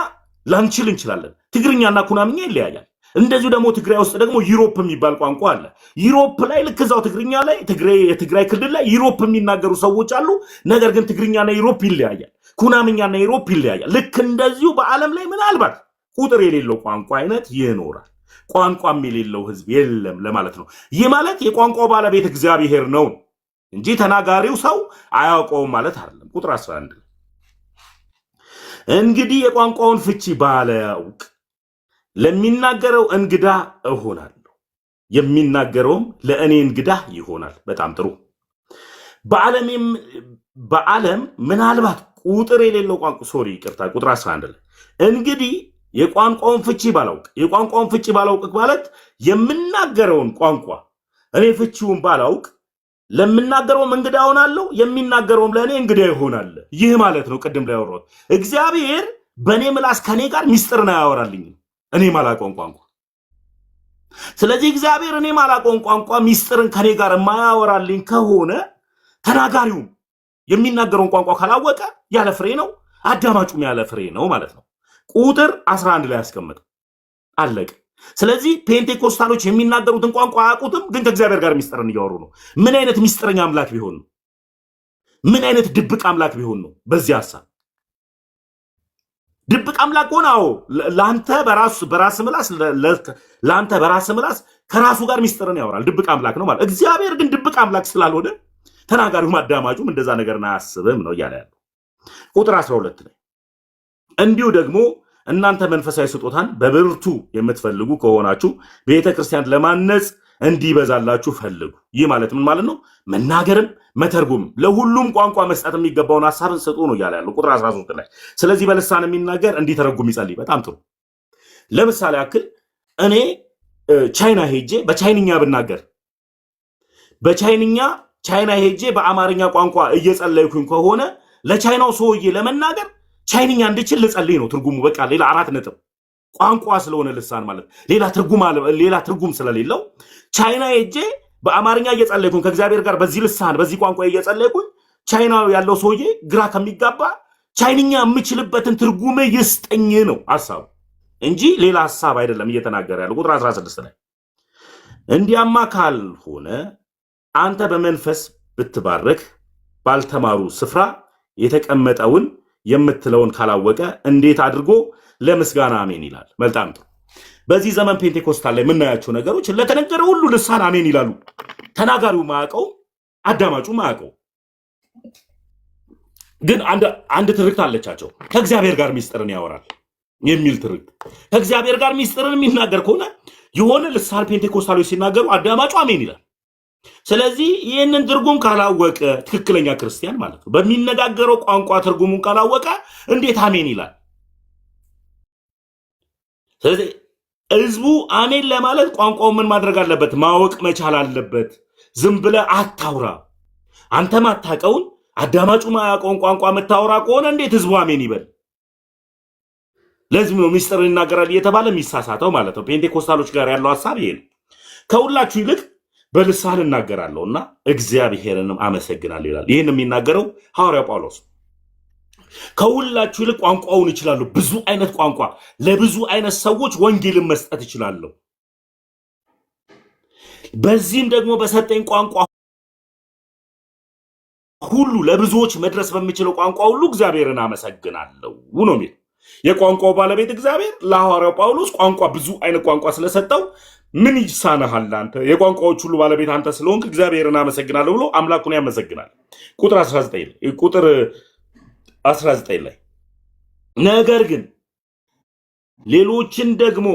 ላንችል እንችላለን፣ ትግርኛና ኩናምኛ ይለያያል። እንደዚሁ ደግሞ ትግራይ ውስጥ ደግሞ ዩሮፕ የሚባል ቋንቋ አለ። ዩሮፕ ላይ ልክ እዛው ትግርኛ ላይ የትግራይ ክልል ላይ ዩሮፕ የሚናገሩ ሰዎች አሉ። ነገር ግን ትግርኛና ዩሮፕ ይለያያል፣ ኩናምኛና ዩሮፕ ይለያያል። ልክ እንደዚሁ በዓለም ላይ ምናልባት ቁጥር የሌለው ቋንቋ አይነት ይኖራል፣ ቋንቋም የሌለው ህዝብ የለም ለማለት ነው። ይህ ማለት የቋንቋው ባለቤት እግዚአብሔር ነው እንጂ ተናጋሪው ሰው አያውቀውም ማለት አይደለም። ቁጥር 11 እንግዲህ የቋንቋውን ፍቺ ባላውቅ ለሚናገረው እንግዳ እሆናለሁ፣ የሚናገረውም ለእኔ እንግዳ ይሆናል። በጣም ጥሩ። በዓለም ምናልባት ቁጥር የሌለው ቋንቋ ቁጥር 11 ላይ እንግዲህ የቋንቋውን ፍቺ ባላውቅ ማለት የምናገረውን ቋንቋ እኔ ፍቺውን ባላውቅ ለምናገረውም እንግዳ ሆናለሁ፣ የሚናገረውም ለእኔ እንግዳ ይሆናል። ይህ ማለት ነው ቅድም ላይ ያወራሁት እግዚአብሔር በእኔ ምላስ ከኔ ጋር ሚስጥርን አያወራልኝም እኔ ማላውቀውን ቋንቋ። ስለዚህ እግዚአብሔር እኔ ማላውቀውን ቋንቋ ሚስጥርን ከኔ ጋር የማያወራልኝ ከሆነ ተናጋሪውም የሚናገረውን ቋንቋ ካላወቀ ያለ ፍሬ ነው፣ አዳማጩም ያለ ፍሬ ነው ማለት ነው። ቁጥር 11 ላይ ያስቀምጠው አለቀ። ስለዚህ ፔንቴኮስታሎች የሚናገሩትን ቋንቋ አያውቁትም፣ ግን ከእግዚአብሔር ጋር ሚስጥርን እያወሩ ነው። ምን አይነት ሚስጥረኛ አምላክ ቢሆን ነው? ምን አይነት ድብቅ አምላክ ቢሆን ነው? በዚህ ሐሳብ ድብቅ አምላክ ሆነ። አዎ ለአንተ በራስ ምላስ ከራሱ ጋር ሚስጥርን ያወራል። ድብቅ አምላክ ነው ማለት። እግዚአብሔር ግን ድብቅ አምላክ ስላልሆነ ተናጋሪውም አዳማጩም እንደዛ ነገርን አያስብም ነው እያለ ያለው። ቁጥር 12 ላይ እንዲሁ ደግሞ እናንተ መንፈሳዊ ስጦታን በብርቱ የምትፈልጉ ከሆናችሁ ቤተ ክርስቲያን ለማነጽ እንዲበዛላችሁ ፈልጉ። ይህ ማለት ምን ማለት ነው? መናገርም መተርጉምም ለሁሉም ቋንቋ መስጠት የሚገባውን ሐሳብን ስጡ ነው እያለ ያለው ቁጥር 13 ላይ። ስለዚህ በልሳን የሚናገር እንዲተረጉም ይጸልይ። በጣም ጥሩ። ለምሳሌ ያክል እኔ ቻይና ሄጄ በቻይንኛ ብናገር ቻይና ሄጄ በአማርኛ ቋንቋ እየጸለይኩኝ ከሆነ ለቻይናው ሰውዬ ለመናገር ቻይንኛ እንድችል ልጸልይ ነው ትርጉሙ። በቃ ሌላ 4 ነጥብ። ቋንቋ ስለሆነ ልሳን ማለት ሌላ ትርጉም ስለሌለው ቻይና ሄጄ በአማርኛ እየጸለይኩኝ ከእግዚአብሔር ጋር በዚህ ልሳን በዚህ ቋንቋ እየጸለይኩኝ ቻይናዊ ያለው ሰውዬ ግራ ከሚጋባ ቻይንኛ የምችልበትን ትርጉም ይስጠኝ ነው ሐሳቡ እንጂ ሌላ ሐሳብ አይደለም እየተናገረ ያለው። ቁጥር 16 ላይ እንዲያማ ካልሆነ አንተ በመንፈስ ብትባረክ ባልተማሩ ስፍራ የተቀመጠውን የምትለውን ካላወቀ እንዴት አድርጎ ለምስጋና አሜን ይላል? መልጣም ጥሩ። በዚህ ዘመን ፔንቴኮስታል ላይ የምናያቸው ነገሮች ለተነገረ ሁሉ ልሳን አሜን ይላሉ። ተናጋሪው ማያውቀው፣ አዳማጩ ማያውቀው። ግን አንድ ትርክት አለቻቸው። ከእግዚአብሔር ጋር ሚስጥርን ያወራል የሚል ትርክት። ከእግዚአብሔር ጋር ሚስጥርን የሚናገር ከሆነ የሆነ ልሳን ፔንቴኮስታሎች ሲናገሩ አዳማጩ አሜን ይላል። ስለዚህ ይህንን ትርጉም ካላወቀ ትክክለኛ ክርስቲያን ማለት ነው በሚነጋገረው ቋንቋ ትርጉሙን ካላወቀ እንዴት አሜን ይላል? ስለዚህ ህዝቡ አሜን ለማለት ቋንቋው ምን ማድረግ አለበት? ማወቅ መቻል አለበት። ዝም ብለህ አታውራ። አንተ ማታውቀውን አዳማጩ ማያውቀውን ቋንቋ የምታወራ ከሆነ እንዴት ህዝቡ አሜን ይበል? ለዚህ ነው ሚስጥር ይናገራል እየተባለ የሚሳሳተው ማለት ነው። ፔንቴኮስታሎች ጋር ያለው ሐሳብ ይሄ ነው። ከሁላችሁ ይልቅ በልሳን እናገራለሁና እግዚአብሔርንም አመሰግናለሁ ይላል። ይህን የሚናገረው ሐዋርያው ጳውሎስ። ከሁላችሁ ይልቅ ቋንቋውን ይችላሉ። ብዙ አይነት ቋንቋ ለብዙ አይነት ሰዎች ወንጌልን መስጠት ይችላለሁ። በዚህም ደግሞ በሰጠኝ ቋንቋ ሁሉ ለብዙዎች መድረስ በሚችለው ቋንቋ ሁሉ እግዚአብሔርን አመሰግናለሁ ነው የሚል። የቋንቋው ባለቤት እግዚአብሔር ለሐዋርያው ጳውሎስ ቋንቋ ብዙ አይነት ቋንቋ ስለሰጠው ምን ይሳነሃል አንተ የቋንቋዎች ሁሉ ባለቤት አንተ ስለሆንክ እግዚአብሔርን አመሰግናለሁ ብሎ አምላኩን ያመሰግናል። ቁጥር 19 ላይ ነገር ግን ሌሎችን ደግሞ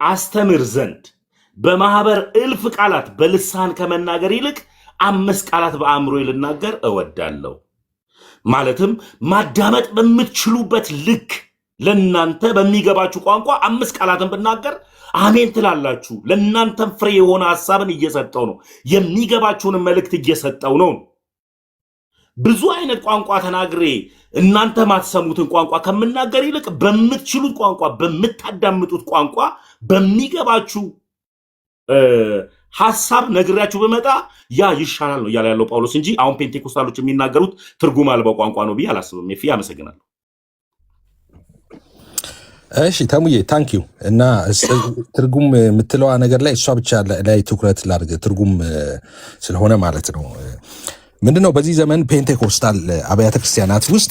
አስተምር ዘንድ በማህበር እልፍ ቃላት በልሳን ከመናገር ይልቅ 5 ቃላት በአእምሮ ልናገር እወዳለሁ። ማለትም ማዳመጥ በምትችሉበት ልክ ለእናንተ በሚገባችሁ ቋንቋ 5 ቃላትን ብናገር አሜን ትላላችሁ። ለእናንተም ፍሬ የሆነ ሐሳብን እየሰጠው ነው። የሚገባችሁንም መልእክት እየሰጠው ነው። ብዙ አይነት ቋንቋ ተናግሬ እናንተ ማትሰሙትን ቋንቋ ከምናገር ይልቅ በምትችሉት ቋንቋ በምታዳምጡት ቋንቋ በሚገባችሁ ሐሳብ ነግራችሁ በመጣ ያ ይሻላል ነው እያለ ያለው ጳውሎስ እንጂ አሁን ፔንቴኮስታሎች የሚናገሩት ትርጉም አልባው ቋንቋ ነው ብዬ አላስብም። ፊ አመሰግናለሁ። እሺ ተሙዬ ታንኪዩ። እና ትርጉም የምትለዋ ነገር ላይ እሷ ብቻ ላይ ትኩረት ላድርግ፣ ትርጉም ስለሆነ ማለት ነው። ምንድነው በዚህ ዘመን ፔንቴኮስታል አብያተ ክርስቲያናት ውስጥ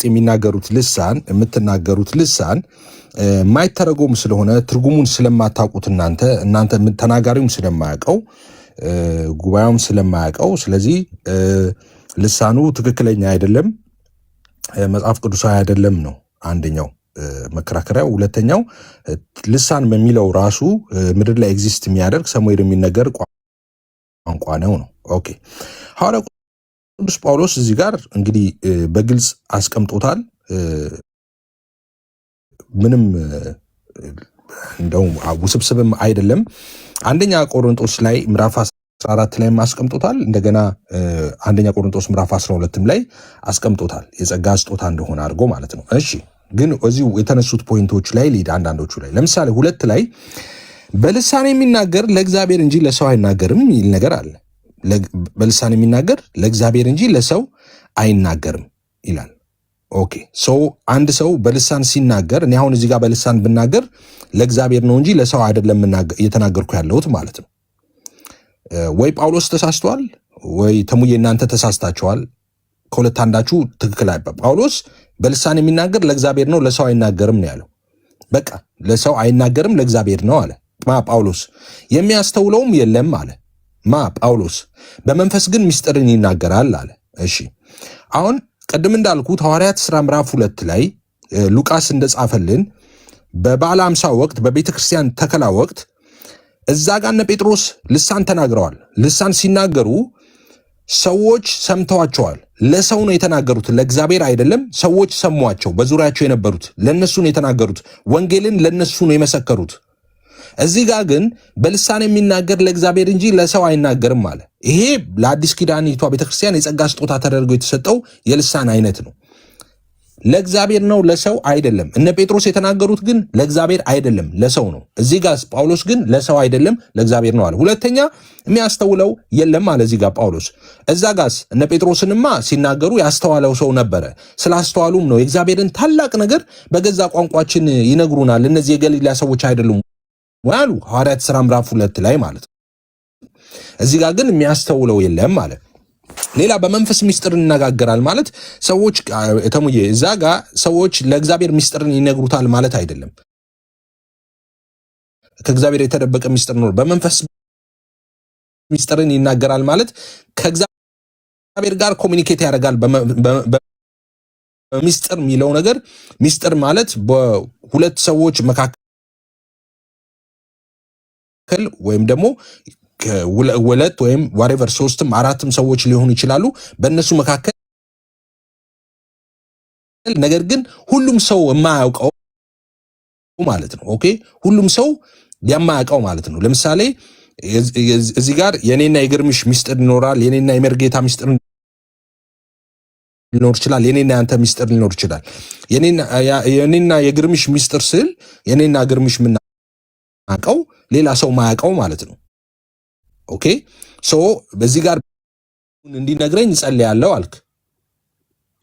የምትናገሩት ልሳን ማይተረጎም ስለሆነ ትርጉሙን ስለማታውቁት እናንተ ተናጋሪውም ስለማያውቀው ጉባኤውም ስለማያውቀው፣ ስለዚህ ልሳኑ ትክክለኛ አይደለም፣ መጽሐፍ ቅዱሳዊ አይደለም ነው አንደኛው መከራከሪያው። ሁለተኛው ልሳን በሚለው ራሱ ምድር ላይ ኤግዚስት የሚያደርግ ሰሙዌር የሚነገር ቋንቋ ነው። ኦኬ ሐዋርያው ቅዱስ ጳውሎስ እዚህ ጋር እንግዲህ በግልጽ አስቀምጦታል። ምንም እንደው ውስብስብም አይደለም። አንደኛ ቆሮንቶስ ላይ ምዕራፍ 14 ላይ አስቀምጦታል። እንደገና አንደኛ ቆሮንቶስ ምዕራፍ 12 ላይ አስቀምጦታል። የጸጋ ስጦታ እንደሆነ አድርጎ ማለት ነው። እሺ ግን እዚሁ የተነሱት ፖይንቶች ላይ ሊድ አንዳንዶቹ ላይ ለምሳሌ 2 ላይ በልሳን የሚናገር ለእግዚአብሔር እንጂ ለሰው አይናገርም ይል ነገር አለ። በልሳን የሚናገር ለእግዚአብሔር እንጂ ለሰው አይናገርም ይላል። ኦኬ ሰው አንድ ሰው በልሳን ሲናገር እኔ አሁን እዚህ ጋር በልሳን ብናገር ለእግዚአብሔር ነው እንጂ ለሰው አይደለም እየተናገርኩ ያለሁት ማለት ነው። ወይ ጳውሎስ ተሳስቷል ወይ ተሙዬ እናንተ ተሳስታችኋል። ከሁለት አንዳችሁ ትክክል አይባል። ጳውሎስ በልሳን የሚናገር ለእግዚአብሔር ነው ለሰው አይናገርም ነው ያለው። በቃ ለሰው አይናገርም ለእግዚአብሔር ነው አለ ጳውሎስ። የሚያስተውለውም የለም አለ ጳውሎስ። በመንፈስ ግን ምስጢርን ይናገራል አለ። እሺ አሁን ቀደም እንዳልኩት ሐዋርያት ሥራ ምዕራፍ 2 ላይ ሉቃስ እንደጻፈልን በበዓለ ሃምሳ ወቅት በቤተ ክርስቲያን ተከላ ወቅት እዛ ጋር እነ ጴጥሮስ ልሳን ተናግረዋል። ልሳን ሲናገሩ ሰዎች ሰምተዋቸዋል። ለሰው ነው የተናገሩት፣ ለእግዚአብሔር አይደለም። ሰዎች ሰሟቸው፣ በዙሪያቸው የነበሩት ለነሱ ነው የተናገሩት። ወንጌልን ለነሱ ነው የመሰከሩት። እዚህ ጋር ግን በልሳን የሚናገር ለእግዚአብሔር እንጂ ለሰው አይናገርም አለ። ይሄ ለአዲስ ኪዳኒቷ ቤተክርስቲያን የጸጋ ስጦታ ተደርጎ የተሰጠው የልሳን አይነት ነው። ለእግዚአብሔር ነው ለሰው አይደለም። እነ ጴጥሮስ የተናገሩት ግን ለእግዚአብሔር አይደለም ለሰው ነው። እዚህ ጋር ጳውሎስ ግን ለሰው አይደለም ለእግዚአብሔር ነው አለ። ሁለተኛ የሚያስተውለው የለም አለ እዚህ ጋር ጳውሎስ። እዛ ጋስ እነ ጴጥሮስንማ ሲናገሩ ያስተዋለው ሰው ነበረ። ስላስተዋሉም ነው የእግዚአብሔርን ታላቅ ነገር በገዛ ቋንቋችን ይነግሩናል፣ እነዚህ የገሊላ ሰዎች አይደሉም አሉ ሐዋርያት ሥራ ምዕራፍ 2 ላይ ማለት ነው። እዚህ ጋር ግን የሚያስተውለው የለም ማለት ሌላ በመንፈስ ሚስጥር እንነጋገራል ማለት ሰዎች ተሙዬ እዛ ጋር ሰዎች ለእግዚአብሔር ሚስጥርን ይነግሩታል ማለት አይደለም። ከእግዚአብሔር የተደበቀ ሚስጥር ነው። በመንፈስ ሚስጥርን ይናገራል ማለት ከእግዚአብሔር ጋር ኮሚኒኬት ያደርጋል። በሚስጥር የሚለው ነገር ሚስጥር ማለት በሁለት ሰዎች መካከል ወይም ደግሞ ሁለት ወይም ዋሬቨር ሶስትም አራትም ሰዎች ሊሆኑ ይችላሉ በእነሱ መካከል ነገር ግን ሁሉም ሰው የማያውቀው ማለት ነው። ኦኬ ሁሉም ሰው የማያውቀው ማለት ነው። ለምሳሌ እዚህ ጋር የኔና የግርምሽ ሚስጥር ይኖራል። የኔና የመርጌታ ሚስጥር ሊኖር ይችላል። የኔና ያንተ ሚስጥር ሊኖር ይችላል። የኔና የግርምሽ ሚስጥር ስል የኔና ግርምሽ የምናውቀው ሌላ ሰው ማያውቀው ማለት ነው። ኦኬ ሶ በዚህ ጋር እንዲነግረኝ እጸልያለሁ አልክ።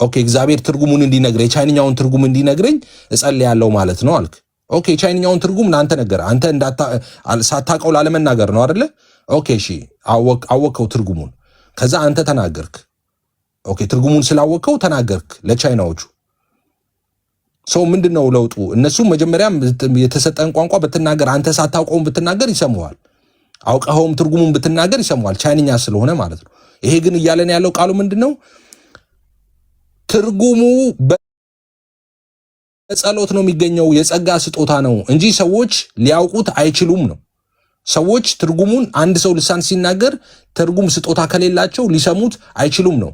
ኦኬ እግዚአብሔር ትርጉሙን እንዲነግረኝ የቻይንኛውን ትርጉም እንዲነግረኝ እጸልያለሁ ማለት ነው አልክ። ኦኬ የቻይንኛውን ትርጉም አንተ ነገር አንተ ሳታውቀው ላለመናገር ነው አይደለ? ኦኬ እሺ አወቅከው ትርጉሙን፣ ከዛ አንተ ተናገርክ። ኦኬ ትርጉሙን ስላወቅከው ተናገርክ ለቻይናዎቹ። ሰው ምንድነው ለውጡ? እነሱ መጀመሪያም የተሰጠን ቋንቋ ብትናገር አንተ ሳታውቀውን ብትናገር ይሰማዋል። አውቀኸውም ትርጉሙን ብትናገር ይሰማዋል፣ ቻይንኛ ስለሆነ ማለት ነው። ይሄ ግን እያለን ያለው ቃሉ ምንድነው? ትርጉሙ በጸሎት ነው የሚገኘው፣ የጸጋ ስጦታ ነው እንጂ ሰዎች ሊያውቁት አይችሉም ነው። ሰዎች ትርጉሙን አንድ ሰው ልሳን ሲናገር ትርጉም ስጦታ ከሌላቸው ሊሰሙት አይችሉም ነው።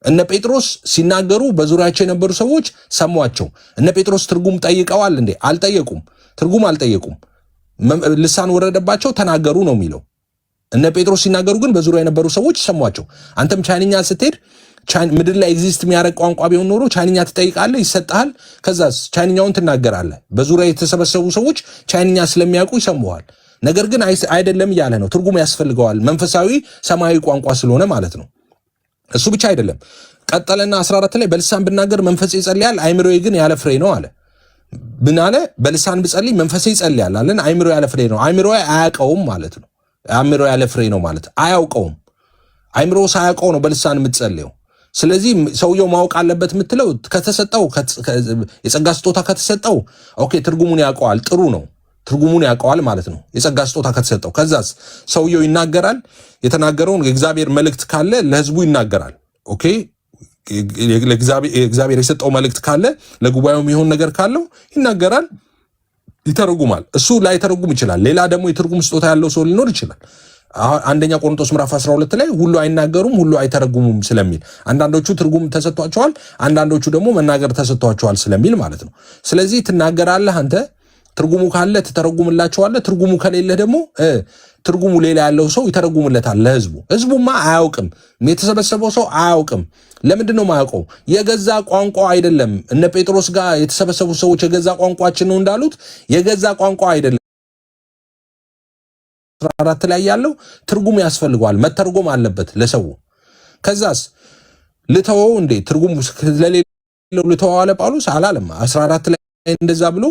እነ ጴጥሮስ ሲናገሩ በዙሪያቸው የነበሩ ሰዎች ሰሟቸው። እነ ጴጥሮስ ትርጉም ጠይቀዋል እንዴ? አልጠየቁም። ትርጉም አልጠየቁም። ልሳን ወረደባቸው፣ ተናገሩ ነው የሚለው። እነ ጴጥሮስ ሲናገሩ ግን በዙሪያ የነበሩ ሰዎች ሰሟቸው። አንተም ቻይንኛ ስትሄድ ምድር ላይ ኤግዚስት የሚያደርግ ቋንቋ ቢሆን ኖሮ ቻይንኛ ትጠይቃለህ፣ ይሰጥሃል። ከዛስ ቻይንኛውን ትናገራለህ። በዙሪያ የተሰበሰቡ ሰዎች ቻይንኛ ስለሚያውቁ ይሰሙሃል። ነገር ግን አይደለም እያለ ነው። ትርጉም ያስፈልገዋል፣ መንፈሳዊ ሰማያዊ ቋንቋ ስለሆነ ማለት ነው። እሱ ብቻ አይደለም። ቀጠለና 14 ላይ በልሳን ብናገር መንፈሴ ይጸልያል፣ አይምሮዬ ግን ያለ ፍሬ ነው አለ። ምን አለ? በልሳን ብጸልይ መንፈሴ ይጸልያል አለን፣ አይምሮ ያለ ፍሬ ነው። አይምሮ አያውቀውም ማለት ነው። አይምሮ ያለ ፍሬ ነው ማለት አያውቀውም። አይምሮ ሳያውቀው ነው በልሳን የምትጸልየው። ስለዚህ ሰውየው ማወቅ አለበት የምትለው ከተሰጠው የጸጋ ስጦታ ከተሰጠው ኦኬ ትርጉሙን ያውቀዋል፣ ጥሩ ነው። ትርጉሙን ያውቀዋል ማለት ነው የጸጋ ስጦታ ከተሰጠው። ከዛስ ሰውየው ይናገራል። የተናገረውን የእግዚአብሔር መልእክት ካለ ለህዝቡ ይናገራል። ኦኬ እግዚአብሔር የሰጠው መልእክት ካለ ለጉባኤው የሚሆን ነገር ካለው ይናገራል፣ ይተረጉማል። እሱ ላይተረጉም ይችላል። ሌላ ደግሞ የትርጉም ስጦታ ያለው ሰው ሊኖር ይችላል። አንደኛ ቆሮንቶስ ምዕራፍ 12 ላይ ሁሉ አይናገሩም ሁሉ አይተረጉሙም ስለሚል አንዳንዶቹ ትርጉም ተሰጥቷቸዋል፣ አንዳንዶቹ ደግሞ መናገር ተሰጥቷቸዋል ስለሚል ማለት ነው። ስለዚህ ትናገራለህ አንተ፣ ትርጉሙ ካለ ትተረጉምላቸዋለህ፣ ትርጉሙ ከሌለ ደግሞ ትርጉሙ ሌላ ያለው ሰው ይተረጉምለታል ለህዝቡ። ህዝቡማ አያውቅም፣ የተሰበሰበው ሰው አያውቅም። ለምንድን ነው የማያውቀው? የገዛ ቋንቋ አይደለም። እነ ጴጥሮስ ጋር የተሰበሰቡ ሰዎች የገዛ ቋንቋችን ነው እንዳሉት የገዛ ቋንቋ አይደለም። 14 ላይ ያለው ትርጉም ያስፈልገዋል፣ መተርጎም አለበት ለሰው። ከዛስ ልተወው እንዴ? ትርጉም ስለሌለው ልተወው አለ ጳውሎስ አላለም። 14 ላይ እንደዛ ብሎ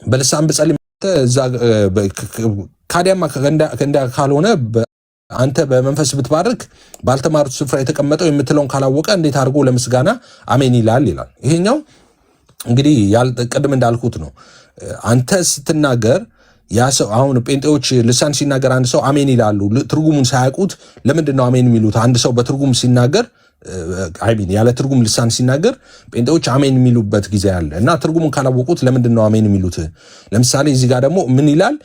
በልሳን ብጸልይ እዛ ካዲያማ ከእንዳ ካልሆነ አንተ በመንፈስ ብትባርክ ባልተማሩት ስፍራ የተቀመጠው የምትለውን ካላወቀ እንዴት አድርጎ ለምስጋና አሜን ይላል ይላል። ይሄኛው እንግዲህ ቅድም እንዳልኩት ነው። አንተ ስትናገር ያ ሰው አሁን ጴንጤዎች ልሳን ሲናገር አንድ ሰው አሜን ይላሉ። ትርጉሙን ሳያውቁት ለምንድን ነው አሜን የሚሉት? አንድ ሰው በትርጉም ሲናገር አይሚን ያለ ትርጉም ልሳን ሲናገር ጴንጤዎች አሜን የሚሉበት ጊዜ አለ እና ትርጉሙን ካላወቁት ለምንድን ነው አሜን የሚሉት? ለምሳሌ እዚህ ጋር ደግሞ ምን ይላል?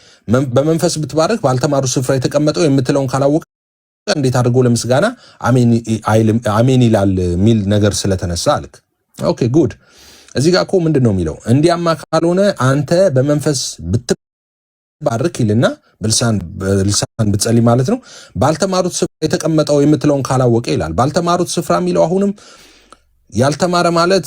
በመንፈስ ብትባርክ ባልተማሩ ስፍራ የተቀመጠው የምትለውን ካላወቀ እንዴት አድርጎ ለምስጋና አሜን ይላል የሚል ነገር ስለተነሳ አልክ። ኦኬ ጉድ። እዚህ ጋር እኮ ምንድን ነው የሚለው? እንዲያማ ካልሆነ አንተ በመንፈስ ባርክ ይልና በልሳን ብትጸልይ ማለት ነው። ባልተማሩት ስፍራ የተቀመጠው የምትለውን ካላወቀ ይላል። ባልተማሩት ስፍራ የሚለው አሁንም ያልተማረ ማለት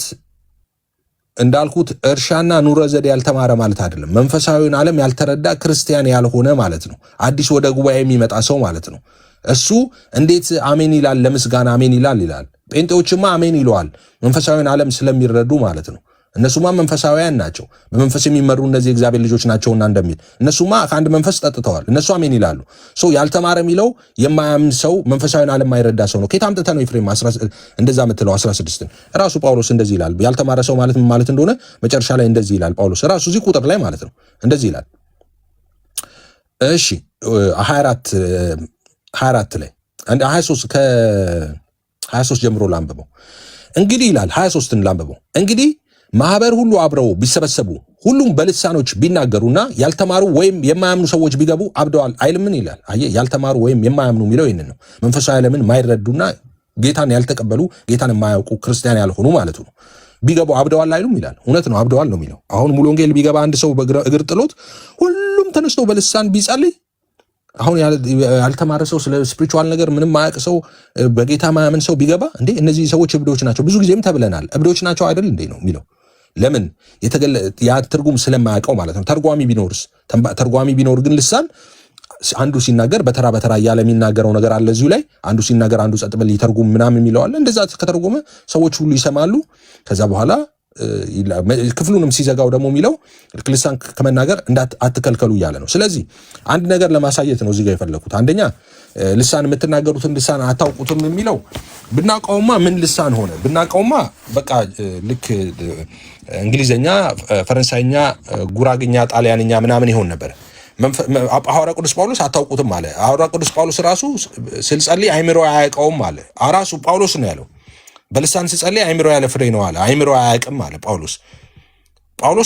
እንዳልኩት እርሻና ኑረ ዘዴ ያልተማረ ማለት አይደለም። መንፈሳዊውን ዓለም ያልተረዳ ክርስቲያን ያልሆነ ማለት ነው። አዲስ ወደ ጉባኤ የሚመጣ ሰው ማለት ነው። እሱ እንዴት አሜን ይላል? ለምስጋና አሜን ይላል። ጴንጤዎችማ አሜን ይለዋል መንፈሳዊውን ዓለም ስለሚረዱ ማለት ነው። እነሱማ መንፈሳዊያን ናቸው፣ በመንፈስ የሚመሩ እነዚህ እግዚአብሔር ልጆች ናቸውና እንደሚል እነሱማ ከአንድ መንፈስ ጠጥተዋል። እነሱ አሜን ይላሉ። ያልተማረ የሚለው የማያምን ሰው መንፈሳዊን ዓለም የማይረዳ ሰው ነው። ከየት አምጥተህ ነው ኤፍሬም እንደዛ የምትለው? 16 ራሱ ጳውሎስ እንደዚህ ይላል። ያልተማረ ሰው ማለት ምን ማለት እንደሆነ መጨረሻ ላይ እንደዚህ ይላል ጳውሎስ ራሱ እዚህ ቁጥር ላይ ማለት ነው። እንደዚህ ይላል። እሺ 24 ላይ 23 ጀምሮ ላንብበው። እንግዲህ ይላል 23ን ላንብበው። እንግዲህ ማህበር ሁሉ አብረው ቢሰበሰቡ ሁሉም በልሳኖች ቢናገሩና ያልተማሩ ወይም የማያምኑ ሰዎች ቢገቡ አብደዋል አይልምን ይላል። አየህ፣ ያልተማሩ ወይም የማያምኑ የሚለው ይህንን ነው። መንፈሳዊ ዓለምን ማይረዱና ጌታን ያልተቀበሉ ጌታን የማያውቁ ክርስቲያን ያልሆኑ ማለቱ ነው። ቢገቡ አብደዋል አይሉም ይላል። እውነት ነው፣ አብደዋል ነው የሚለው። አሁን ሙሉ ወንጌል ቢገባ አንድ ሰው እግር ጥሎት ሁሉም ተነስቶ በልሳን ቢጸልይ፣ አሁን ያልተማረ ሰው ስለ ስፒሪቹዋል ነገር ምንም ማያውቅ ሰው በጌታ ማያምን ሰው ቢገባ እንዴ እነዚህ ሰዎች እብዶች ናቸው፣ ብዙ ጊዜም ተብለናል። እብዶች ናቸው አይደል እንዴ ነው የሚለው። ለምን ያ ትርጉም ስለማያውቀው ማለት ነው። ተርጓሚ ቢኖር ግን ልሳን አንዱ ሲናገር በተራ እያለ የሚናገረው ነገር አለ። እዚሁ ላይ አንዱ ሲናገር አንዱ ጸጥ በል ይተርጉም ምናምን የሚለው አለ። እንደዛ ከተረጎመ ሰዎች ሁሉ ይሰማሉ። ከዛ በኋላ ክፍሉንም ሲዘጋው ደግሞ የሚለው ልሳን ከመናገር አትከልከሉ እያለ ነው። ስለዚህ አንድ ነገር ለማሳየት ነው እዚህ ጋር የፈለኩት። አንደኛ ልሳን የምትናገሩትን ልሳን አታውቁትም የሚለው ብናውቀውማ ምን ልሳን ሆነ? ብናውቀውማ በቃ ልክ እንግሊዘኛ፣ ፈረንሳይኛ፣ ጉራግኛ፣ ጣሊያንኛ ምናምን ይሆን ነበር። ሐዋርያ ቅዱስ ጳውሎስ አታውቁትም አለ። ሐዋርያ ቅዱስ ጳውሎስ ራሱ ስልጸልይ አይምሮ አያውቀውም አለ። ራሱ ጳውሎስ ነው ያለው። በልሳን ስጸልይ አይምሮ ያለ ፍሬ ነው አለ። አይምሮ አያውቅም አለ ጳውሎስ